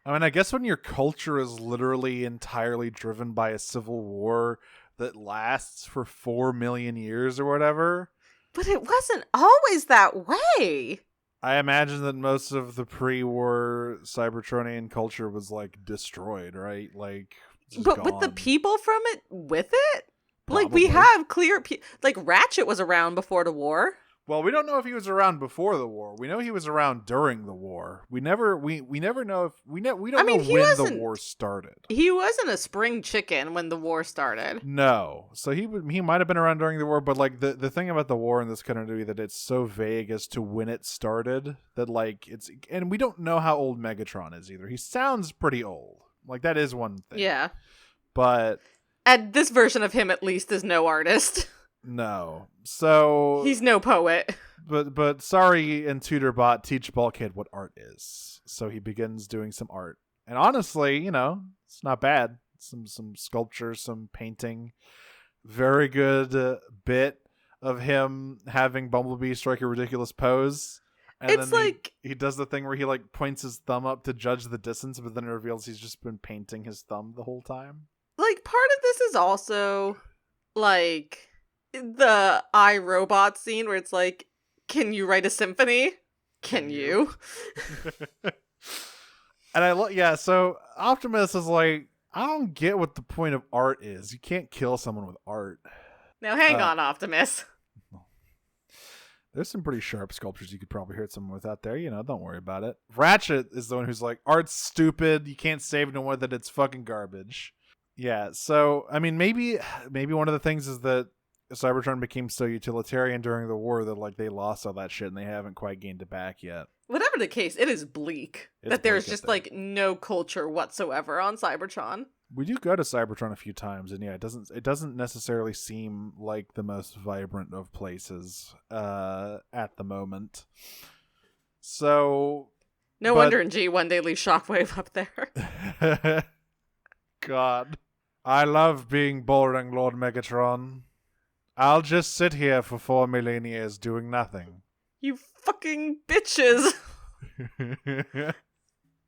I mean, I guess when your culture is literally entirely driven by a civil war that lasts for 4 million years or whatever. But it wasn't always that way. I imagine that most of the pre-war Cybertronian culture was like destroyed, right? Like, but with the people from it with it? Probably. Like, we have clear like Ratchet was around before the war. Well, we don't know if he was around before the war. We know he was around during the war. We never know if we don't know when the war started. He wasn't a spring chicken when the war started. No. So he might have been around during the war, but like the thing about the war in this continuity that it's so vague as to when it started that like and we don't know how old Megatron is either. He sounds pretty old. Like that is one thing. Yeah. But and this version of him at least is no artist. No. So he's no poet. But Sari and Tutorbot teach Bulkhead what art is. So he begins doing some art. And honestly, you know, it's not bad. Some sculpture, some painting. Very good bit of him having Bumblebee strike a ridiculous pose. And it's then like he does the thing where he like points his thumb up to judge the distance, but then it reveals he's just been painting his thumb the whole time. Like part of this is also like the iRobot scene where it's like, can you write a symphony? Can you? And so Optimus is like, I don't get what the point of art is. You can't kill someone with art. Now hang on, Optimus. There's some pretty sharp sculptures you could probably hurt someone with out there. You know, don't worry about it. Ratchet is the one who's like, art's stupid. You can't save no one that it's fucking garbage. Yeah, so, I mean, maybe one of the things is that Cybertron became so utilitarian during the war that like they lost all that shit and they haven't quite gained it back yet. Whatever the case, it is bleak that there's just like no culture whatsoever on Cybertron. We do go to Cybertron a few times, and yeah, it doesn't necessarily seem like the most vibrant of places at the moment. So no wonder in G1 they leave Shockwave up there. God, I love being boring, Lord Megatron. I'll just sit here for 4 million years doing nothing. You fucking bitches.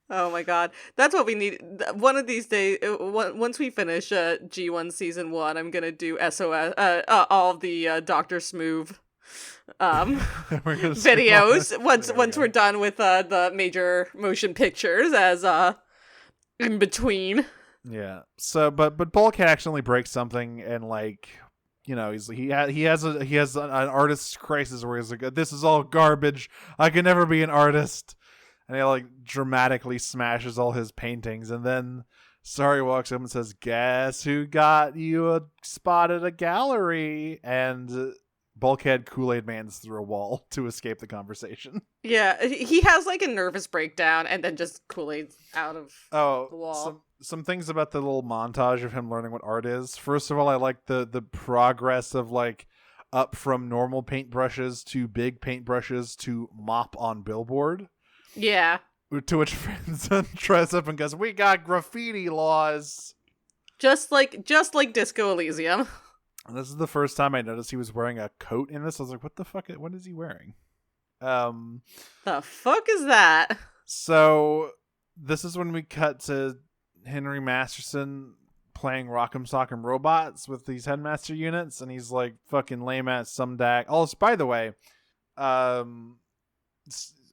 Oh my god. That's what we need. One of these days, once we finish G1 Season 1, I'm going to do SOS, all of the Dr. Smoove videos once we're done with the major motion pictures as in between. Yeah. So, but Bulkhead accidentally breaks something and like... You know, he has an artist's crisis where he's like, this is all garbage. I can never be an artist. And he like dramatically smashes all his paintings. And then Sorry walks up and says, "Guess who got you a spot at a gallery?" And Bulkhead Kool-Aid Man's through a wall to escape the conversation. Yeah, he has like a nervous breakdown and then just Kool-Aid's out of the wall. Some things about the little montage of him learning what art is. First of all, I like the progress of like up from normal paintbrushes to big paintbrushes to mop on billboard. Yeah. To which Fanzone tries up and goes, "We got graffiti laws." Just like Disco Elysium. And this is the first time I noticed he was wearing a coat in this. I was like, what the fuck? What is he wearing? The fuck is that? So this is when we cut to Henry Masterson playing Rock'em Sock'em Robots with these Headmaster units. And he's like fucking lame ass some DAC. Also, by the way,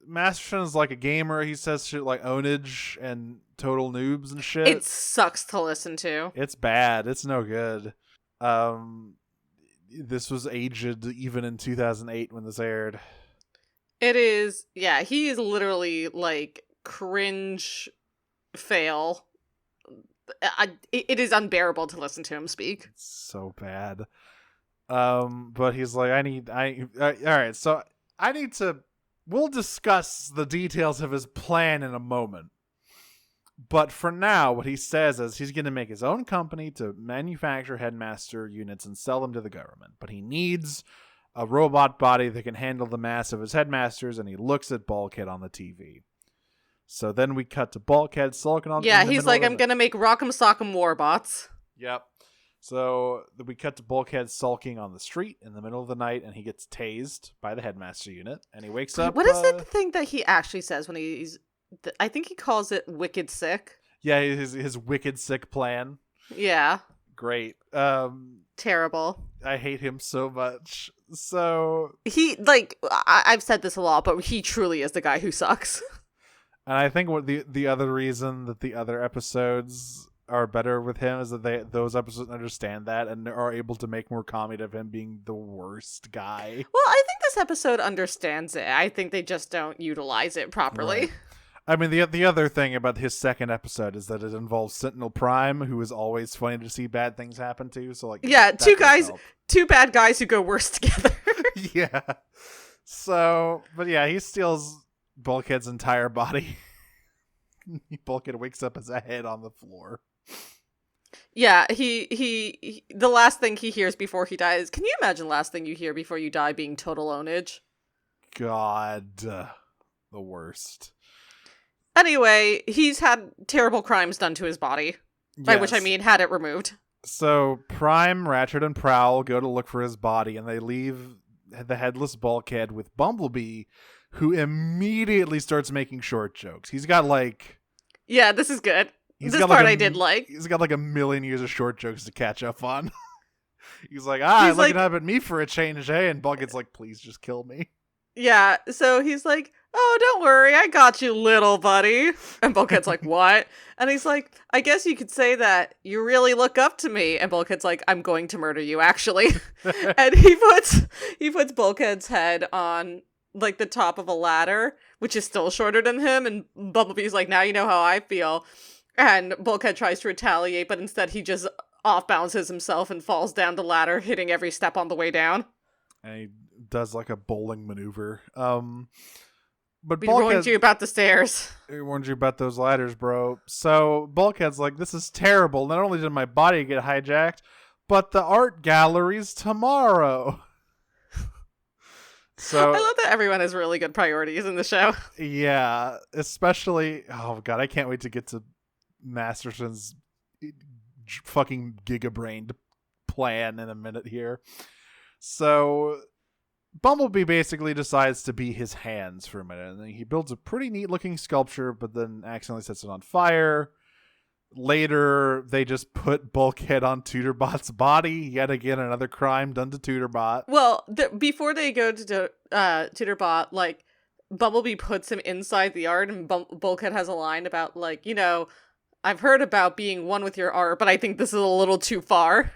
Masterson is like a gamer. He says shit like ownage and total noobs and shit. It sucks to listen to. It's bad. It's no good. This was aged even in 2008 when this aired. It is. Yeah, he is literally like cringe fail. It is unbearable to listen to him speak. It's so bad. But he's like, all right, so I need to. We'll discuss the details of his plan in a moment. But for now, what he says is he's going to make his own company to manufacture Headmaster units and sell them to the government. But he needs a robot body that can handle the mass of his Headmasters, and he looks at Bulkhead on the TV. So then we cut to Bulkhead sulking on. Yeah, he's like, I'm going to make Rock'em Sock'em Warbots. Yep. So we cut to Bulkhead sulking on the street in the middle of the night, and he gets tased by the Headmaster unit, and he wakes up. What is it the thing that he actually says when he's... I think he calls it wicked sick. Yeah, his wicked sick plan. Yeah. Great. Terrible. I hate him so much. So he, like, I've said this a lot, but he truly is the guy who sucks. And I think what the other reason that the other episodes are better with him is that those episodes understand that and are able to make more comedy of him being the worst guy. Well, I think this episode understands it. I think they just don't utilize it properly. Right. I mean, the other thing about his second episode is that it involves Sentinel Prime, who is always funny to see bad things happen to. So, like, yeah, two bad guys who go worse together. Yeah. So, but yeah, he steals Bulkhead's entire body. Bulkhead wakes up as a head on the floor. Yeah, he the last thing he hears before he dies. Can you imagine the last thing you hear before you die being total ownage? God, the worst. Anyway, he's had terrible crimes done to his body. By which I mean had it removed. So Prime, Ratchet, and Prowl go to look for his body, and they leave the headless Bulkhead with Bumblebee, who immediately starts making short jokes. He's got like... Yeah, this is good. This part like I did like. He's got like a million years of short jokes to catch up on. He's like, looking up at me for a change, eh? And Bulkhead's like, please just kill me. Yeah, so he's like, oh, don't worry, I got you, little buddy. And Bulkhead's like, what? And he's like, I guess you could say that you really look up to me. And Bulkhead's like, I'm going to murder you, actually. And he puts Bulkhead's head on like the top of a ladder, which is still shorter than him. And Bumblebee's like, now you know how I feel. And Bulkhead tries to retaliate, but instead he just off-bounces himself and falls down the ladder, hitting every step on the way down. And he does like a bowling maneuver. But we warned you about the stairs. We warned you about those ladders, bro. So Bulkhead's like, this is terrible. Not only did my body get hijacked, but the art gallery's tomorrow. So I love that everyone has really good priorities in the show. Yeah, especially, oh god, I can't wait to get to Masterson's fucking giga-brained plan in a minute here. So Bumblebee basically decides to be his hands for a minute, and then he builds a pretty neat looking sculpture, but then accidentally sets it on fire. Later, they just put Bulkhead on Tutorbot's body. Yet again, another crime done to Tutorbot. Well, before they go to Tutorbot, like, Bumblebee puts him inside the art, and Bulkhead has a line about, like, you know, I've heard about being one with your art, but I think this is a little too far.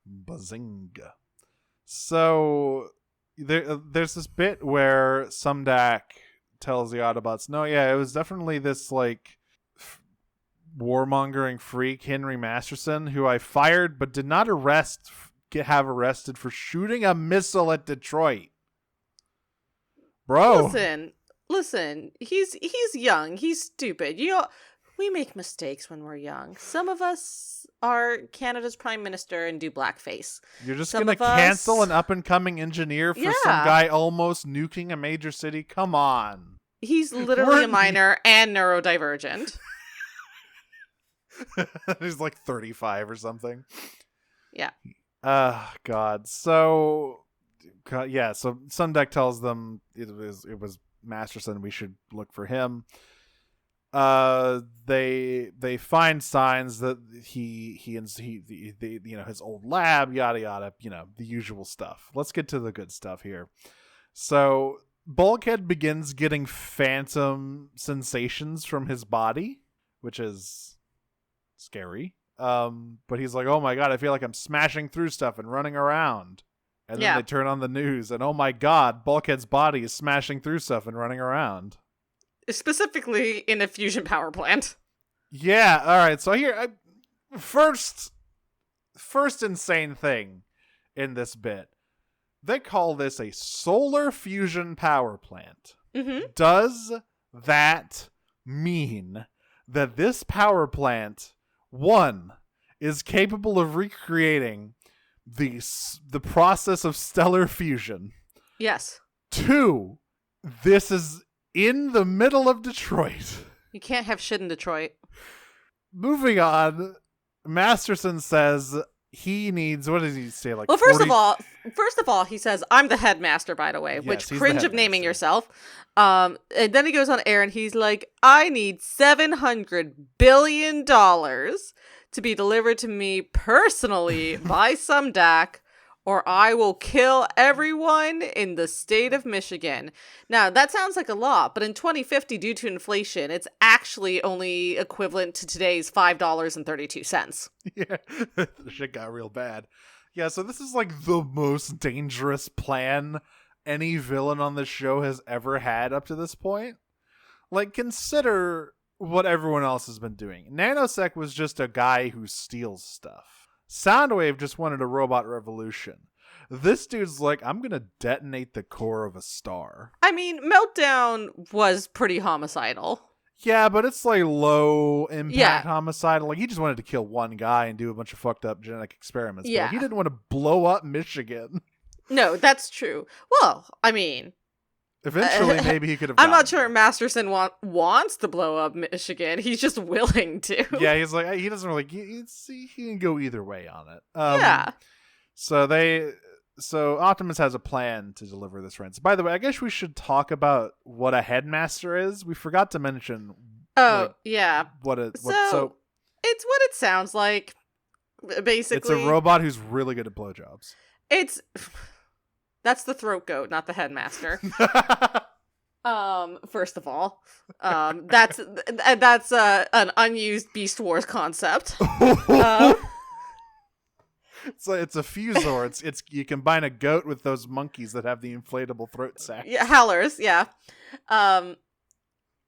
Bazinga. So, there's this bit where Sumdak tells the Autobots, no, yeah, it was definitely this, like, warmongering freak Henry Masterson, who I fired but did not have arrested for shooting a missile at Detroit. Bro. Listen. He's young. He's stupid. We make mistakes when we're young. Some of us are Canada's prime minister and do blackface. You're just Some going to of cancel us- an up-and-coming engineer for some Yeah. guy almost nuking a major city? Come on. He's literally a minor and neurodivergent. He's like 35 or something. Yeah. God. So Sundeck tells them it was Masterson. We should look for him. They find signs that he his old lab, yada yada, the usual stuff. Let's get to the good stuff here. So Bulkhead begins getting phantom sensations from his body, which is scary. But he's like, oh my god, I feel like I'm smashing through stuff and running around. And then they turn on the news, and oh my god, Bulkhead's body is smashing through stuff and running around. Specifically in a fusion power plant. Yeah, alright, so here, first insane thing in this bit. They call this a solar fusion power plant. Mm-hmm. Does that mean that this power plant, one, is capable of recreating the process of stellar fusion? Yes. Two, this is in the middle of Detroit. You can't have shit in Detroit. Moving on, Masterson says he needs, what does he say? Like, Well, first of all, he says, I'm the headmaster, by the way, Yes, which he's cringe the of naming headmaster. yourself. And then he goes on air and he's like, I need $700 billion to be delivered to me personally by some DAC, or I will kill everyone in the state of Michigan. Now, that sounds like a lot, but in 2050, due to inflation, it's actually only equivalent to today's $5.32. Yeah, the shit got real bad. Yeah, so this is like the most dangerous plan any villain on the show has ever had up to this point. Like, consider what everyone else has been doing. Nanosec was just a guy who steals stuff. Soundwave just wanted a robot revolution. This dude's like, I'm gonna detonate the core of a star. I mean, Meltdown was pretty homicidal. Yeah, but it's like low impact Yeah. homicidal. Like, he just wanted to kill one guy and do a bunch of fucked up genetic experiments. Yeah. But he didn't want to blow up Michigan. No, that's true. Well, I mean, Eventually, maybe he could have. I'm not gotten sure there. Masterson wants to blow up Michigan. He's just willing to. Yeah, he's like, he doesn't really. He can go either way on it. Yeah. So Optimus has a plan to deliver this ransom. By the way, I guess we should talk about what a headmaster is. We forgot to mention. Oh, like, yeah. So it's what it sounds like. Basically, it's a robot who's really good at blowjobs. That's the throat goat, not the headmaster. First of all, that's an unused Beast Wars concept. It's a fusor. It's you combine a goat with those monkeys that have the inflatable throat sac. Yeah, howlers. Yeah.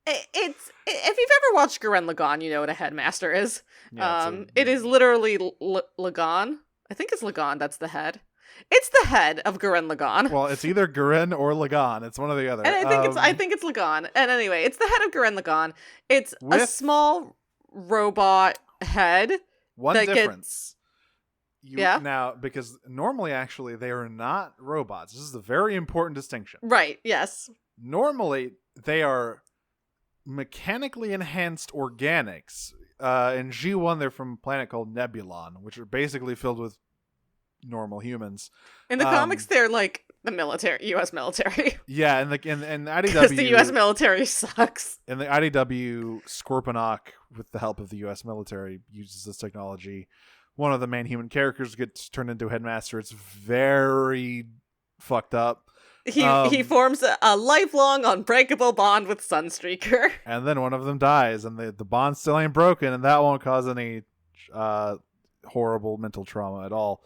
It's if you've ever watched Gurren Lagann, you know what a headmaster is. Yeah, It is literally Lagann. I think it's Lagann. That's the head. It's the head of Gurren Lagann. Well, it's either Gurren or Lagann. It's one or the other. And I think it's Lagann. And anyway, it's the head of Gurren Lagann. It's a With- small robot head. one that difference. Yeah? Now, because normally, actually, they are not robots. This is a very important distinction. Right, yes. Normally, they are mechanically enhanced organics. In G1, they're from a planet called Nebulon, which are basically filled with normal humans. In the comics, they're like the military, U.S. military. Yeah, and IDW, Because the U.S. military sucks. in the IDW, Scorponok, with the help of the U.S. military, uses this technology. One of the main human characters gets turned into a headmaster. It's very fucked up. He forms a lifelong, unbreakable bond with Sunstreaker. And then one of them dies, and the bond still ain't broken, and that won't cause any horrible mental trauma at all.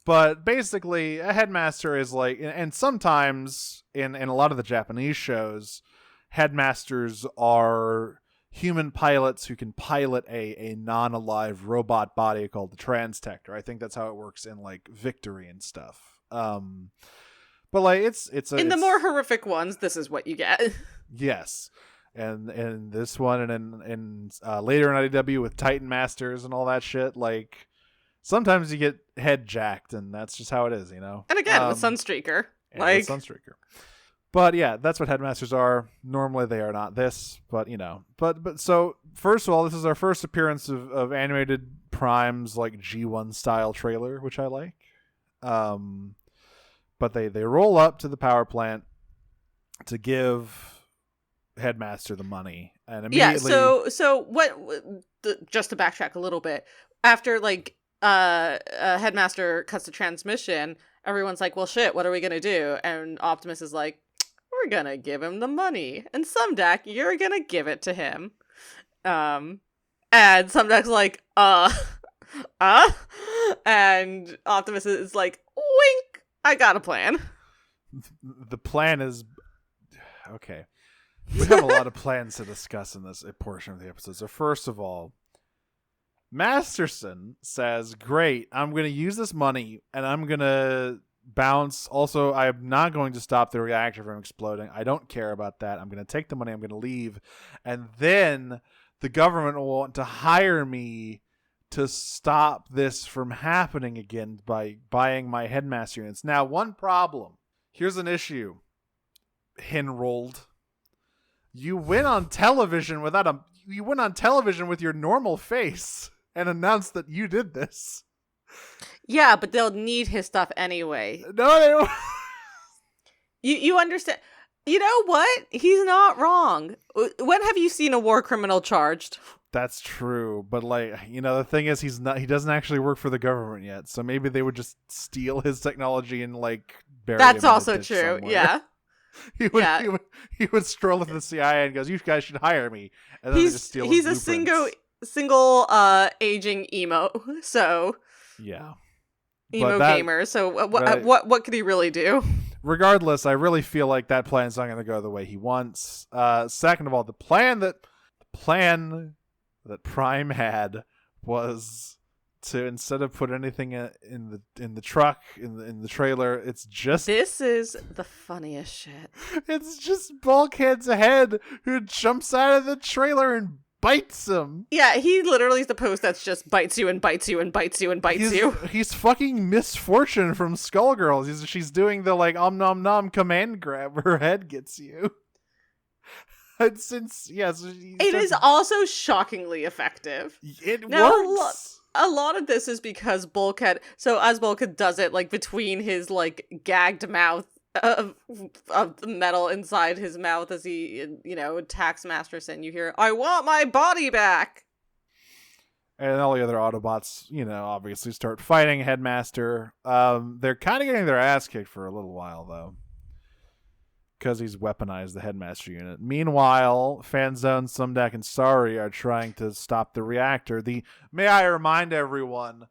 But basically, a headmaster is like, and sometimes in a lot of the Japanese shows, headmasters are human pilots who can pilot a non-alive robot body called the Transtector. I think that's how it works in like Victory and stuff. But like it's the more horrific ones, this is what you get. Yes. And this one and in later in IDW with Titan Masters and all that shit, like sometimes you get head jacked and that's just how it is, you know. And again, with Sunstreaker. With Sunstreaker. But yeah, that's what headmasters are. Normally they are not this, but you know. But so first of all, this is our first appearance of animated Prime's like G1 style trailer, which I like. But they roll up to the power plant to give Headmaster the money, and immediately so what? Just to backtrack a little bit, after like Headmaster cuts the transmission, everyone's like, "Well, shit, what are we gonna do?" And Optimus is like, "We're gonna give him the money, and Sumdac, you're gonna give it to him." And Sumdac's like, and Optimus is like, "Wink, I got a plan." The plan is okay. We have a lot of plans to discuss in this portion of the episode. So first of all, Masterson says, "Great, I'm going to use this money and I'm going to bounce. Also, I'm not going to stop the reactor from exploding. I don't care about that. I'm going to take the money. I'm going to leave. And then the government will want to hire me to stop this from happening again by buying my headmaster units." Now, one problem. Here's an issue. Hinrolled. You went on television with your normal face and announced that you did this. Yeah, but they'll need his stuff anyway. No, they don't. You understand? You know what? He's not wrong. When have you seen a war criminal charged? That's true, but like, you know, the thing is he doesn't actually work for the government yet. So maybe they would just steal his technology and like bury him That's in a also ditch true. somewhere. Yeah. He would stroll into the CIA and goes, "You guys should hire me." And then they just steal his He's a blueprints. single aging emo. So Yeah. emo gamer. So what could he really do? Regardless, I really feel like that plan's not going to go the way he wants. Second of all, the plan that Prime had was to, instead of put anything in the truck in the trailer, it's just This is the funniest shit. it's just Bulkhead's head who jumps out of the trailer and bites him. Yeah, he literally is the post that's just bites you and bites you and bites you and bites you. He's fucking Misfortune from Skullgirls. She's doing the like nom nom command grab. Her head gets you. And since It is also shockingly effective. It Now, works. A lot of this is because Bulkhead, so as Bulkhead does it, like between his like gagged mouth of the metal inside his mouth as he, you know, attacks Masterson, you hear, "I want my body back." And all the other Autobots, you know, obviously start fighting Headmaster. They're kind of getting their ass kicked for a little while, though, because he's weaponized the Headmaster unit. Meanwhile, Fanzone, Sumdac, and Sari are trying to stop the reactor. May I remind everyone,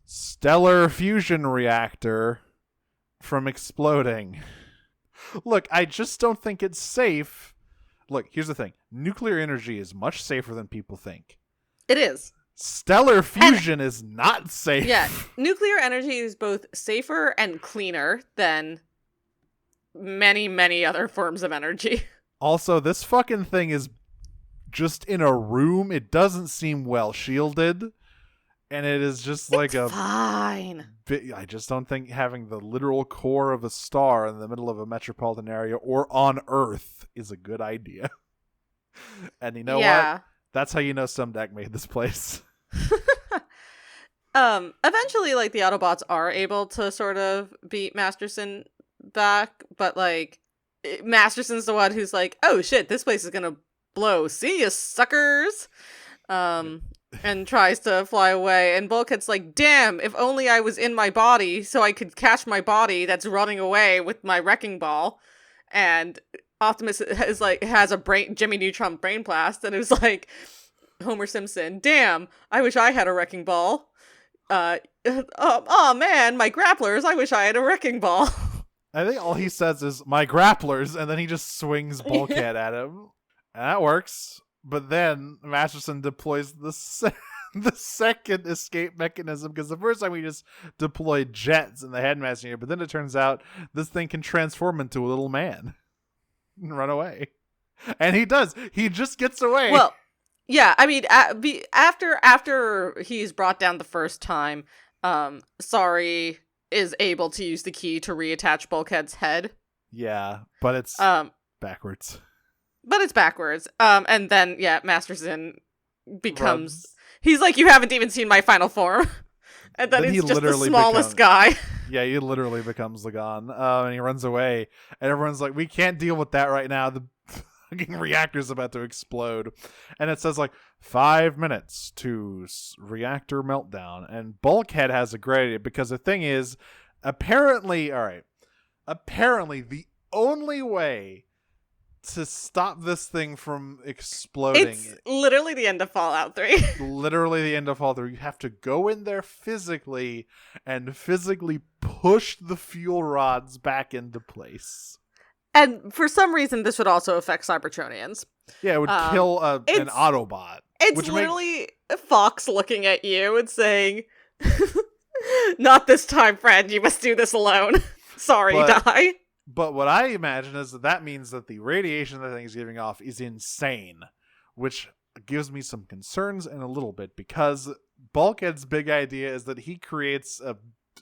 stellar fusion reactor from exploding. Look, I just don't think it's safe. Look, here's the thing. Nuclear energy is much safer than people think. It is. Stellar fusion is not safe. Yeah, nuclear energy is both safer and cleaner than many, many other forms of energy. Also, this fucking thing is just in a room. It doesn't seem well shielded. And it is just like fine. I just don't think having the literal core of a star in the middle of a metropolitan area or on Earth is a good idea. And you know what? That's how you know Sumdac made this place. Eventually, like, the Autobots are able to sort of beat Masterson back, but like Masterson's the one who's like, "Oh shit, this place is gonna blow. See ya, suckers." And tries to fly away, and Bulkhead's like, "Damn, if only I was in my body so I could catch my body that's running away with my wrecking ball." And Optimus is like, has a Jimmy Neutron brain blast, and it was like Homer Simpson, "Damn, I wish I had a wrecking ball. Oh man, my grapplers, I wish I had a wrecking ball." I think all he says is, "My grapplers," and then he just swings Bulkhead at him. And that works. But then Masterson deploys the second escape mechanism, because the first time we just deployed jets in the headmaster here, but then it turns out this thing can transform into a little man and run away. And he does. He just gets away. Well, yeah, I mean, after he's brought down the first time, Sorry is able to use the key to reattach Bulkhead's head. Yeah, but it's backwards. But it's backwards. And then, yeah, Masterson becomes... He's like, you haven't even seen my final form. And then he's just the smallest guy. Yeah, he literally becomes Lagan. And he runs away. And everyone's like, we can't deal with that right now. The fucking reactor's about to explode. And it says, like, 5 minutes to reactor meltdown. And Bulkhead has a great idea, because the thing is, apparently the only way to stop this thing from exploding. It's literally the end of Fallout 3. Literally the end of Fallout 3. You have to go in there physically and physically push the fuel rods back into place. And for some reason, this would also affect Cybertronians. Yeah, it would kill an Autobot. It's literally Fox looking at you and saying, not this time, friend. You must do this alone. Sorry, die. But what I imagine is that means that the radiation that thing is giving off is insane, which gives me some concerns in a little bit, because Bulkhead's big idea is that he creates a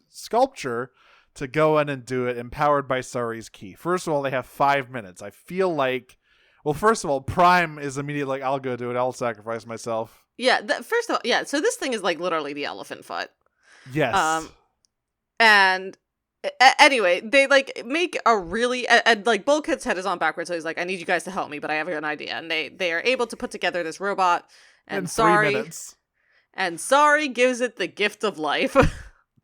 sculpture to go in and do it, empowered by Sari's key. First of all, they have 5 minutes. I feel like, well, first of all, Prime is immediately like, I'll go do it. I'll sacrifice myself. Yeah, first of all, yeah, so this thing is like literally the elephant foot. Yes. And... Anyway, they like make a really and like Bulkhead's head is on backwards, so he's like, I need you guys to help me, but I have an idea. And they are able to put together this robot, and in 3 Sorry minutes. And Sorry gives it the gift of life.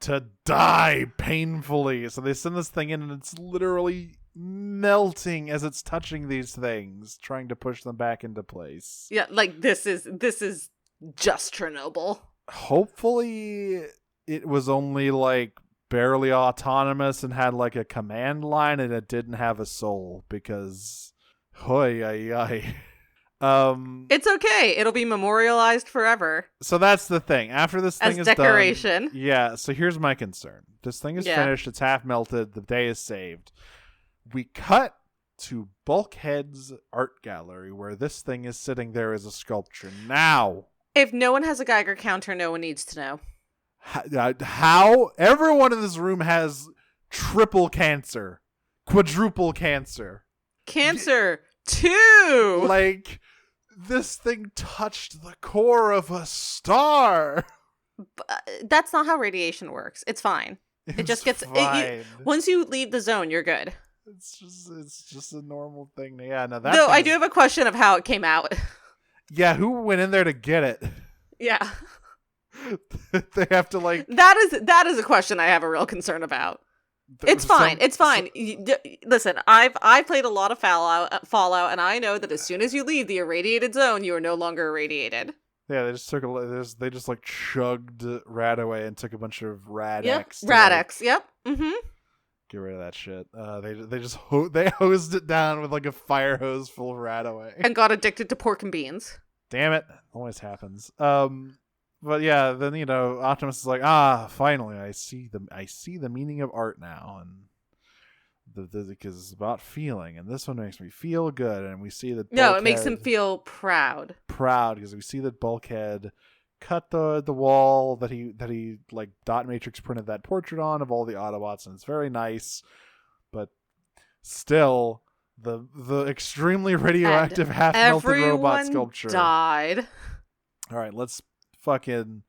To die painfully. So they send this thing in, and it's literally melting as it's touching these things, trying to push them back into place. Yeah, like this is just Chernobyl. Hopefully it was only like barely autonomous and had like a command line, and it didn't have a soul, because it's okay, it'll be memorialized forever. So that's the thing. After this thing is decoration. done, yeah, so here's my concern. This thing is finished, it's half melted, the day is saved. We cut to Bulkhead's art gallery, where this thing is sitting there as a sculpture. Now, if no one has a Geiger counter, no one needs to know. How everyone in this room has triple cancer, quadruple cancer 2. Like, this thing touched the core of a star. But that's not how radiation works. It's fine. It just gets once you leave the zone, you're good. It's just a normal thing. Yeah, no, Though I do have a question of how it came out. Yeah, who went in there to get it? Yeah. They have to like that is a question I have a real concern about. It's fine. Listen, I've played a lot of Fallout, and I know that as soon as you leave the irradiated zone, you are no longer irradiated. Yeah, they just they just like chugged Radaway and took a bunch of Radex. Radex. Yep. Mm-hmm. Get rid of that shit. They hosed it down with like a fire hose full of Radaway and got addicted to pork and beans. Damn it! Always happens. But yeah, then Optimus is like, finally, I see the meaning of art now, and because it's about feeling, and this one makes me feel good, and we see that it makes him feel proud because we see that Bulkhead cut the wall that he like dot matrix printed that portrait on of all the Autobots, and it's very nice, but still the extremely radioactive half melted robot sculpture died. All right, let's fucking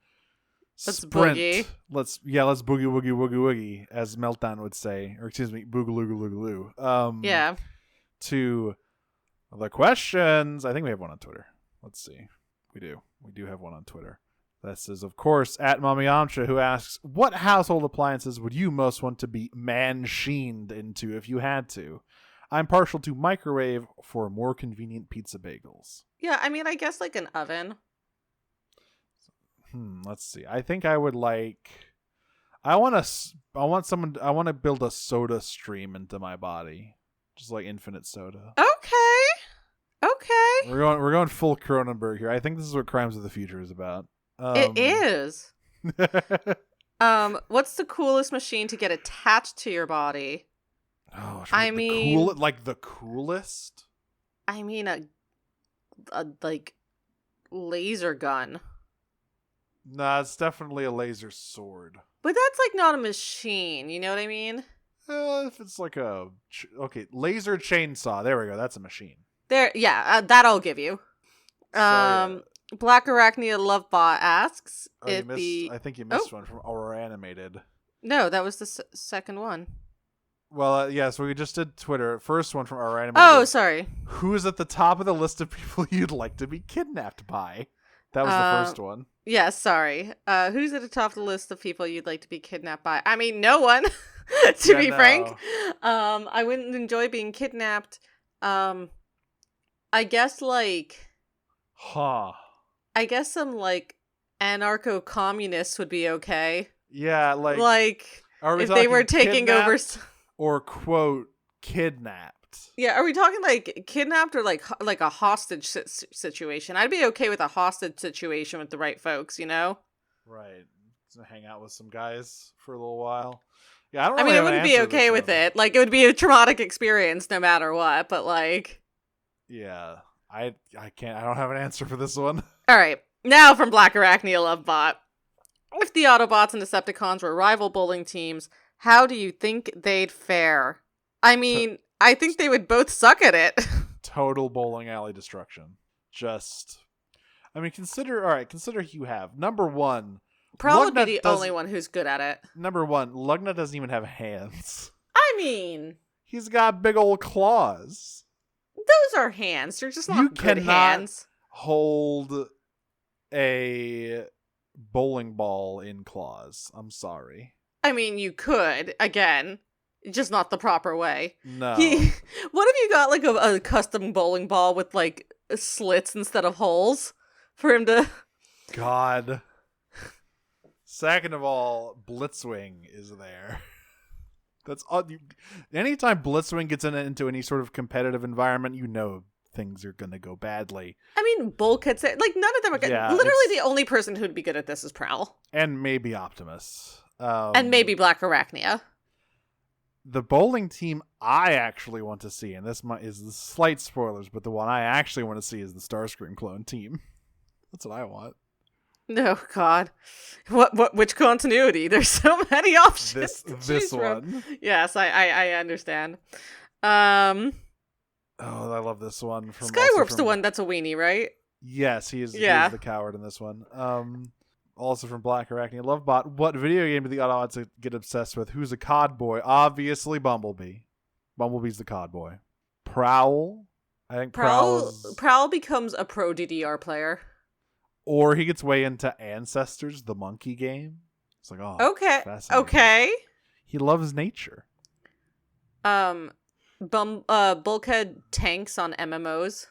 Let's sprint. boogie. Let's boogie woogie woogie woogie, as Meltdown would say, or excuse me, boogaloo loo. Yeah. To the questions. I think we have one on Twitter. Let's see. We do have one on Twitter. This is, of course, at Mommy Amcha, who asks, what household appliances would you most want to be man-sheened into if you had to? I'm partial to microwave for more convenient pizza bagels. Yeah, I mean, I guess like an oven. Let's see. I think I would like. I want to build a soda stream into my body, just like infinite soda. Okay. We're going full Cronenberg here. I think this is what Crimes of the Future is about. It is. What's the coolest machine to get attached to your body? Oh, I mean, the coolest. I mean a like laser gun. Nah, it's definitely a laser sword. But that's like not a machine. You know what I mean? If it's like laser chainsaw. There we go. That's a machine. There, yeah, that I'll give you. So, Black Arachnia Lovebot asks I think you missed one from Aurora Animated. No, that was the second one. Well, so we just did Twitter. First one from Aurora Animated. Oh, sorry. Who is at the top of the list of people you'd like to be kidnapped by? That was the first one. Yeah, sorry. Who's at the top of the list of people you'd like to be kidnapped by? I mean, no one, to be frank. I wouldn't enjoy being kidnapped. I guess I guess some anarcho-communists would be okay. Yeah, if they were taking over or quote kidnapped. Yeah, are we talking kidnapped or like a hostage situation? I'd be okay with a hostage situation with the right folks, you know? Right. Hang out with some guys for a little while. Yeah, I wouldn't be okay with it. Like, it would be a traumatic experience no matter what, but yeah, I don't have an answer for this one. All right, now from Black Arachnia Lovebot. If the Autobots and Decepticons were rival bowling teams, how do you think they'd fare? I mean, I think they would both suck at it. Total bowling alley destruction. Consider you have number one. Prowl would be the only one who's good at it. Number one, Lugnut doesn't even have hands. I mean, he's got big old claws. Those are hands. They're just not good hands. Hold a bowling ball in claws. I'm sorry. I mean, you could, again, just not the proper way. No. What if you got a custom bowling ball with slits instead of holes for him to... God. Second of all, Blitzwing is there. That's all. Anytime Blitzwing gets into any sort of competitive environment, things are gonna go badly. I mean, Bulkhead said, none of them are good. Yeah, literally, the only person who'd be good at this is Prowl. And maybe Optimus. And maybe Black Arachnia. The bowling team I actually want to see, and this is the slight spoilers, but the one I actually want to see is the Starscream clone team. That's what I want. No, God. Which continuity? There's so many options. This one. Yes, I understand. Oh, I love this one. Skywarp's the one that's a weenie, right? Yes, he is the coward in this one. Also from Black Arachnia Lovebot, what video game do the Autobots get obsessed with? Who's a COD boy? Obviously Bumblebee. Bumblebee's the COD boy. Prowl? I think Prowl becomes a pro DDR player. Or he gets way into Ancestors, the monkey game. It's okay. Fascinating. Okay. He loves nature. Bulkhead tanks on MMOs.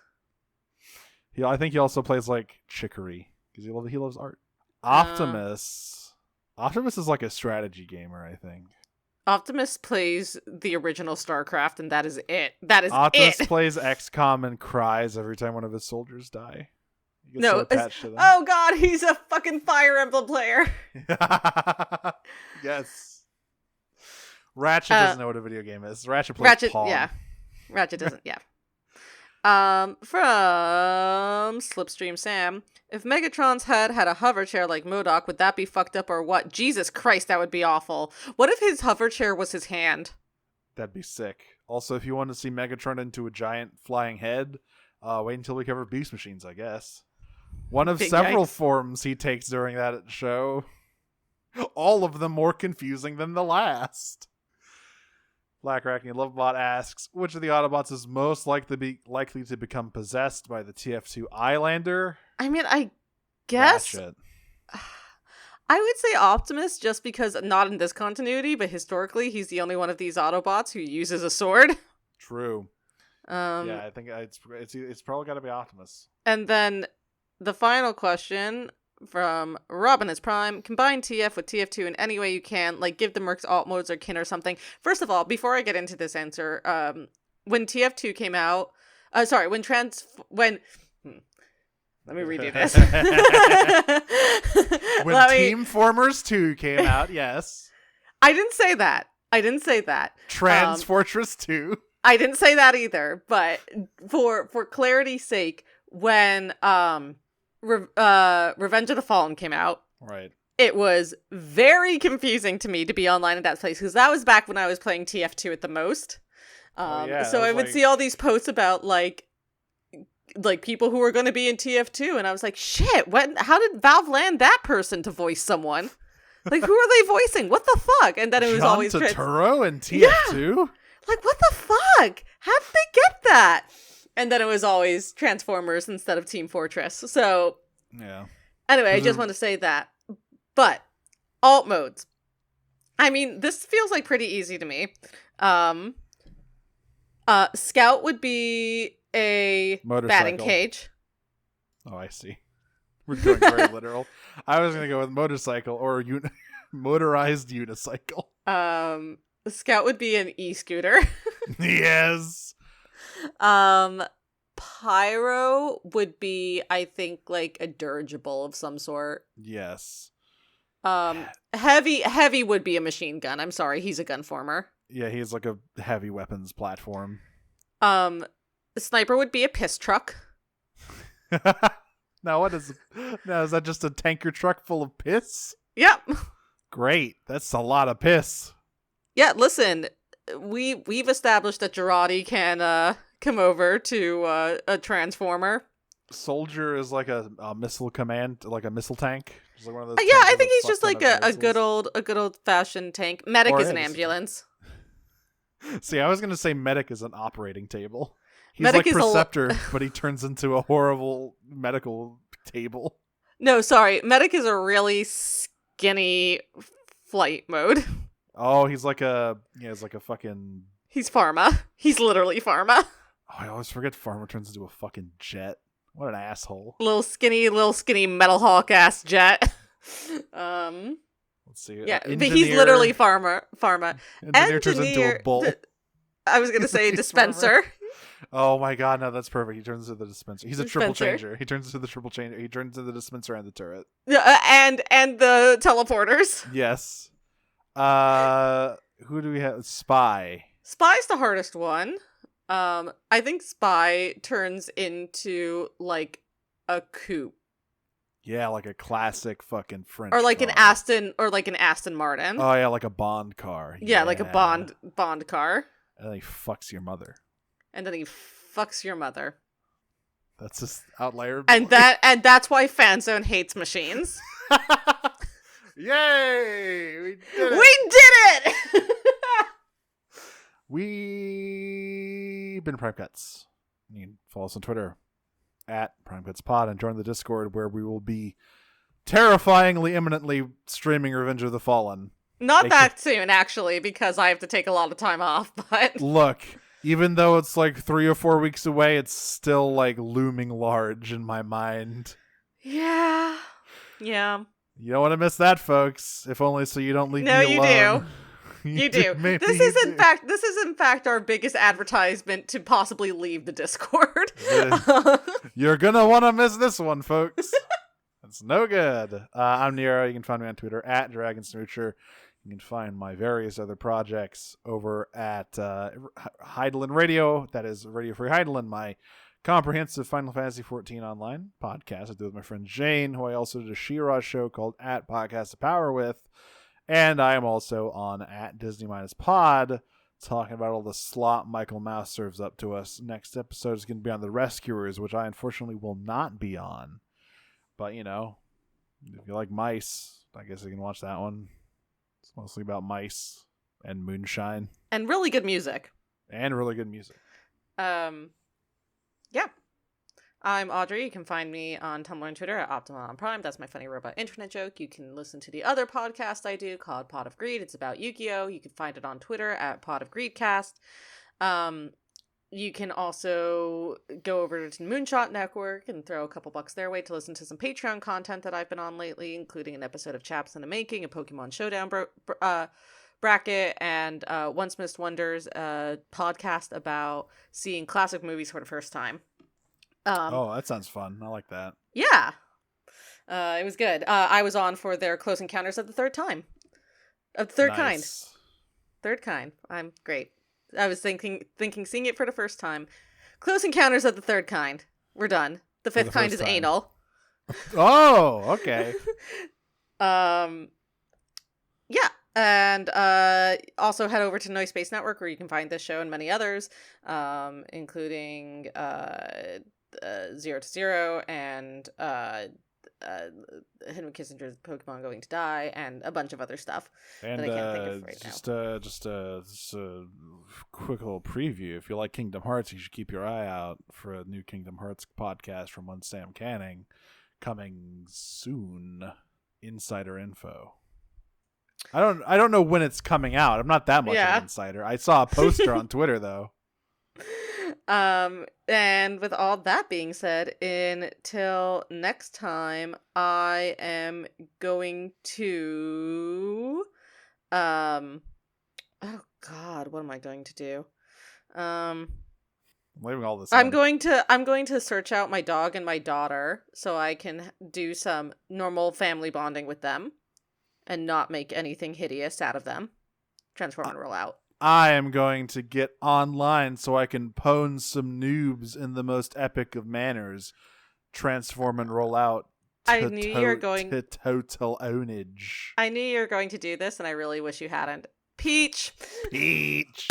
I think he also plays Chicory because he loves art. Optimus is like a strategy gamer, I think. Optimus plays the original StarCraft, and that is it. Optimus plays XCOM and cries every time one of his soldiers die. No, attached to them. Oh God, he's a fucking Fire Emblem player. Yes. Ratchet doesn't know what a video game is. Ratchet plays Pong. Yeah. Ratchet doesn't. Yeah. From Slipstream Sam, if Megatron's head had a hover chair like MODOK, would that be fucked up or what? Jesus Christ, that would be awful. What if his hover chair was his hand? That'd be sick. Also, if you want to see Megatron into a giant flying head, wait until we cover Beast Machines, I guess. One of several forms he takes during that show. All of them more confusing than the last. Black Arachnia Lovebot asks, which of the Autobots is most likely to become possessed by the TF2 Islander? I mean, I guess... Ratchet. I would say Optimus, just because, not in this continuity, but historically, he's the only one of these Autobots who uses a sword. True. Yeah, I think it's probably got to be Optimus. And then the final question from Robin is Prime. Combine TF with TF2 in any way you can, give the Mercs alt modes or kin or something. First of all, before I get into this answer, when TF2 came out, when Let me redo this. When Team Formers 2 came out, yes. I didn't say that. Trans Fortress 2. I didn't say that either, but for clarity's sake, when Revenge of the Fallen came out, right, it was very confusing to me to be online at that place, because that was back when I was playing TF2 at the most. So I would see all these posts about like people who were going to be in TF2, and I was like, shit, how did Valve land that person to voice someone? Like, who are they voicing? What the fuck? And then it was John always Turturro and TF2? Yeah. Like, what the fuck? How did they get that? And then it was always Transformers instead of Team Fortress. So, yeah. Anyway, I just want to say that. But, alt modes. I mean, this feels like pretty easy to me. Scout would be a batting cage. Oh, I see. We're going very literal. I was going to go with motorcycle or motorized unicycle. Scout would be an e-scooter. Yes. Pyro would be, I think, like a dirigible of some sort. Yes. Heavy would be a machine gun. I'm sorry, he's a gun former. Yeah, he's like a heavy weapons platform. Sniper would be a piss truck. Now, is that just a tanker truck full of piss? Yep. Great. That's a lot of piss. Yeah, listen, we've established that Girardi can come over to a transformer. Soldier is like a missile command, like a missile tank. Just like one of those yeah, I think he's just like a good old fashioned tank. Medic is an ambulance. See, I was gonna say medic is an operating table. He's Medic like is Preceptor, but he turns into a horrible medical table. No, sorry. Medic is a really skinny flight mode. Oh, he's like a fucking... He's pharma. He's literally pharma. Oh, I always forget Pharma turns into a fucking jet. What an asshole. Little skinny Metal Hawk ass jet. Let's see. Yeah, but he's literally pharma. Engineer turns into a bull. I was gonna say dispenser. Oh my god, no, that's perfect. He turns into the dispenser. He's a triple changer. He turns into the triple changer. He turns into the dispenser and the turret. And the teleporters. Yes. Who do we have? Spy. Spy's the hardest one. I think Spy turns into like a coupe. Yeah, like a classic fucking French or like car. an Aston Martin. Oh yeah, like a Bond car. Yeah, like a Bond car. And then he fucks your mother. That's just outlier. And that's why Fanzone hates machines. Yay! We did it! We've been Prime Cuts. You can follow us on Twitter at PrimeCutsPod and join the Discord where we will be terrifyingly imminently streaming Revenge of the Fallen. Not that soon, actually, because I have to take a lot of time off, but... Look, even though it's like 3 or 4 weeks away, it's still like looming large in my mind. Yeah. You don't want to miss that, folks. If only so you don't leave me alone. No, you do. This is in fact our biggest advertisement to possibly leave the Discord. You're gonna want to miss this one, folks. It's no good. I'm Nero. You can find me on Twitter at DragonSmoocher. You can find my various other projects over at Heidelin Radio. That is Radio Free Heidelin, my comprehensive Final Fantasy XIV online podcast I do with my friend Jane, who I also did a She-Ra show called At Podcast of Power with. And I am also on at Disney Minus Pod, talking about all the slop Michael Mouse serves up to us. Next episode is going to be on The Rescuers, which I unfortunately will not be on. But, you know, if you like mice, I guess you can watch that one. It's mostly about mice and moonshine. And really good music. Yeah. I'm Audrey. You can find me on Tumblr and Twitter at Optima on Prime. That's my funny robot internet joke. You can listen to the other podcast I do called Pot of Greed. It's about Yu-Gi-Oh! You can find it on Twitter at Pot of Greedcast. You can also go over to Moonshot Network and throw a couple bucks their way to listen to some Patreon content that I've been on lately, including an episode of Chaps in the Making, a Pokemon Showdown bracket, and Once Missed Wonders, a podcast about seeing classic movies for the first time. Oh, that sounds fun. I like that. Yeah. It was good. I was on for their Close Encounters of the Third Time. Of the Third Kind. Nice. Third Kind. I'm great. I was thinking seeing it for the first time. Close Encounters of the Third Kind. We're done. The fifth kind is first time. anal. Oh, okay. Yeah. And also head over to Noise Space Network where you can find this show and many others, including 0 and Henry Kissinger's Pokemon Going to Die and a bunch of other stuff And that I can't think of right now. just a quick little preview. If you like Kingdom Hearts, you should keep your eye out for a new Kingdom Hearts podcast from one Sam Canning coming soon. Insider info. I don't know when it's coming out. I'm not that much of an insider. I saw a poster on Twitter though. And with all that being said, until next time, I am going to oh god, what am I going to do? I'm leaving all this. I'm going to search out my dog and my daughter so I can do some normal family bonding with them and not make anything hideous out of them. Transform and roll out. I am going to get online so I can pwn some noobs in the most epic of manners. Transform and roll out. I knew you were going to total ownage. I knew you were going to do this, and I really wish you hadn't. Peach. Peach.